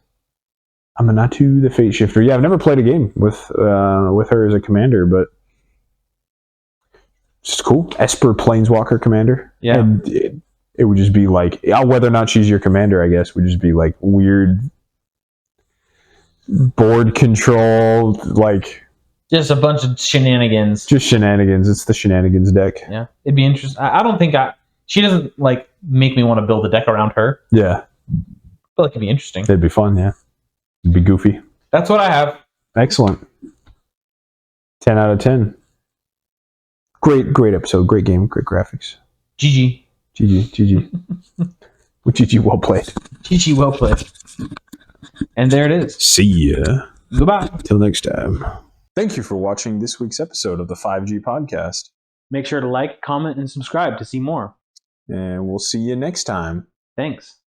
Aminatsu, the Fate Shifter. Yeah, I've never played a game with her as a commander, but it's cool. Esper Planeswalker commander. Yeah. And it would just be like, whether or not she's your commander, I guess, would just be like weird board control, like... Just a bunch of shenanigans. Just shenanigans. It's the shenanigans deck. Yeah. It'd be interesting. I don't think she doesn't like make me want to build a deck around her. Yeah. But it could be interesting. It'd be fun, yeah. It'd be goofy. That's what I have. Excellent. 10 out of 10. Great episode. Great game. Great graphics. GG. Well, GG, well played. GG, well played. And there it is. See ya. Goodbye. Till next time. Thank you for watching this week's episode of the 5G Podcast. Make sure to like, comment, and subscribe to see more. And we'll see you next time. Thanks.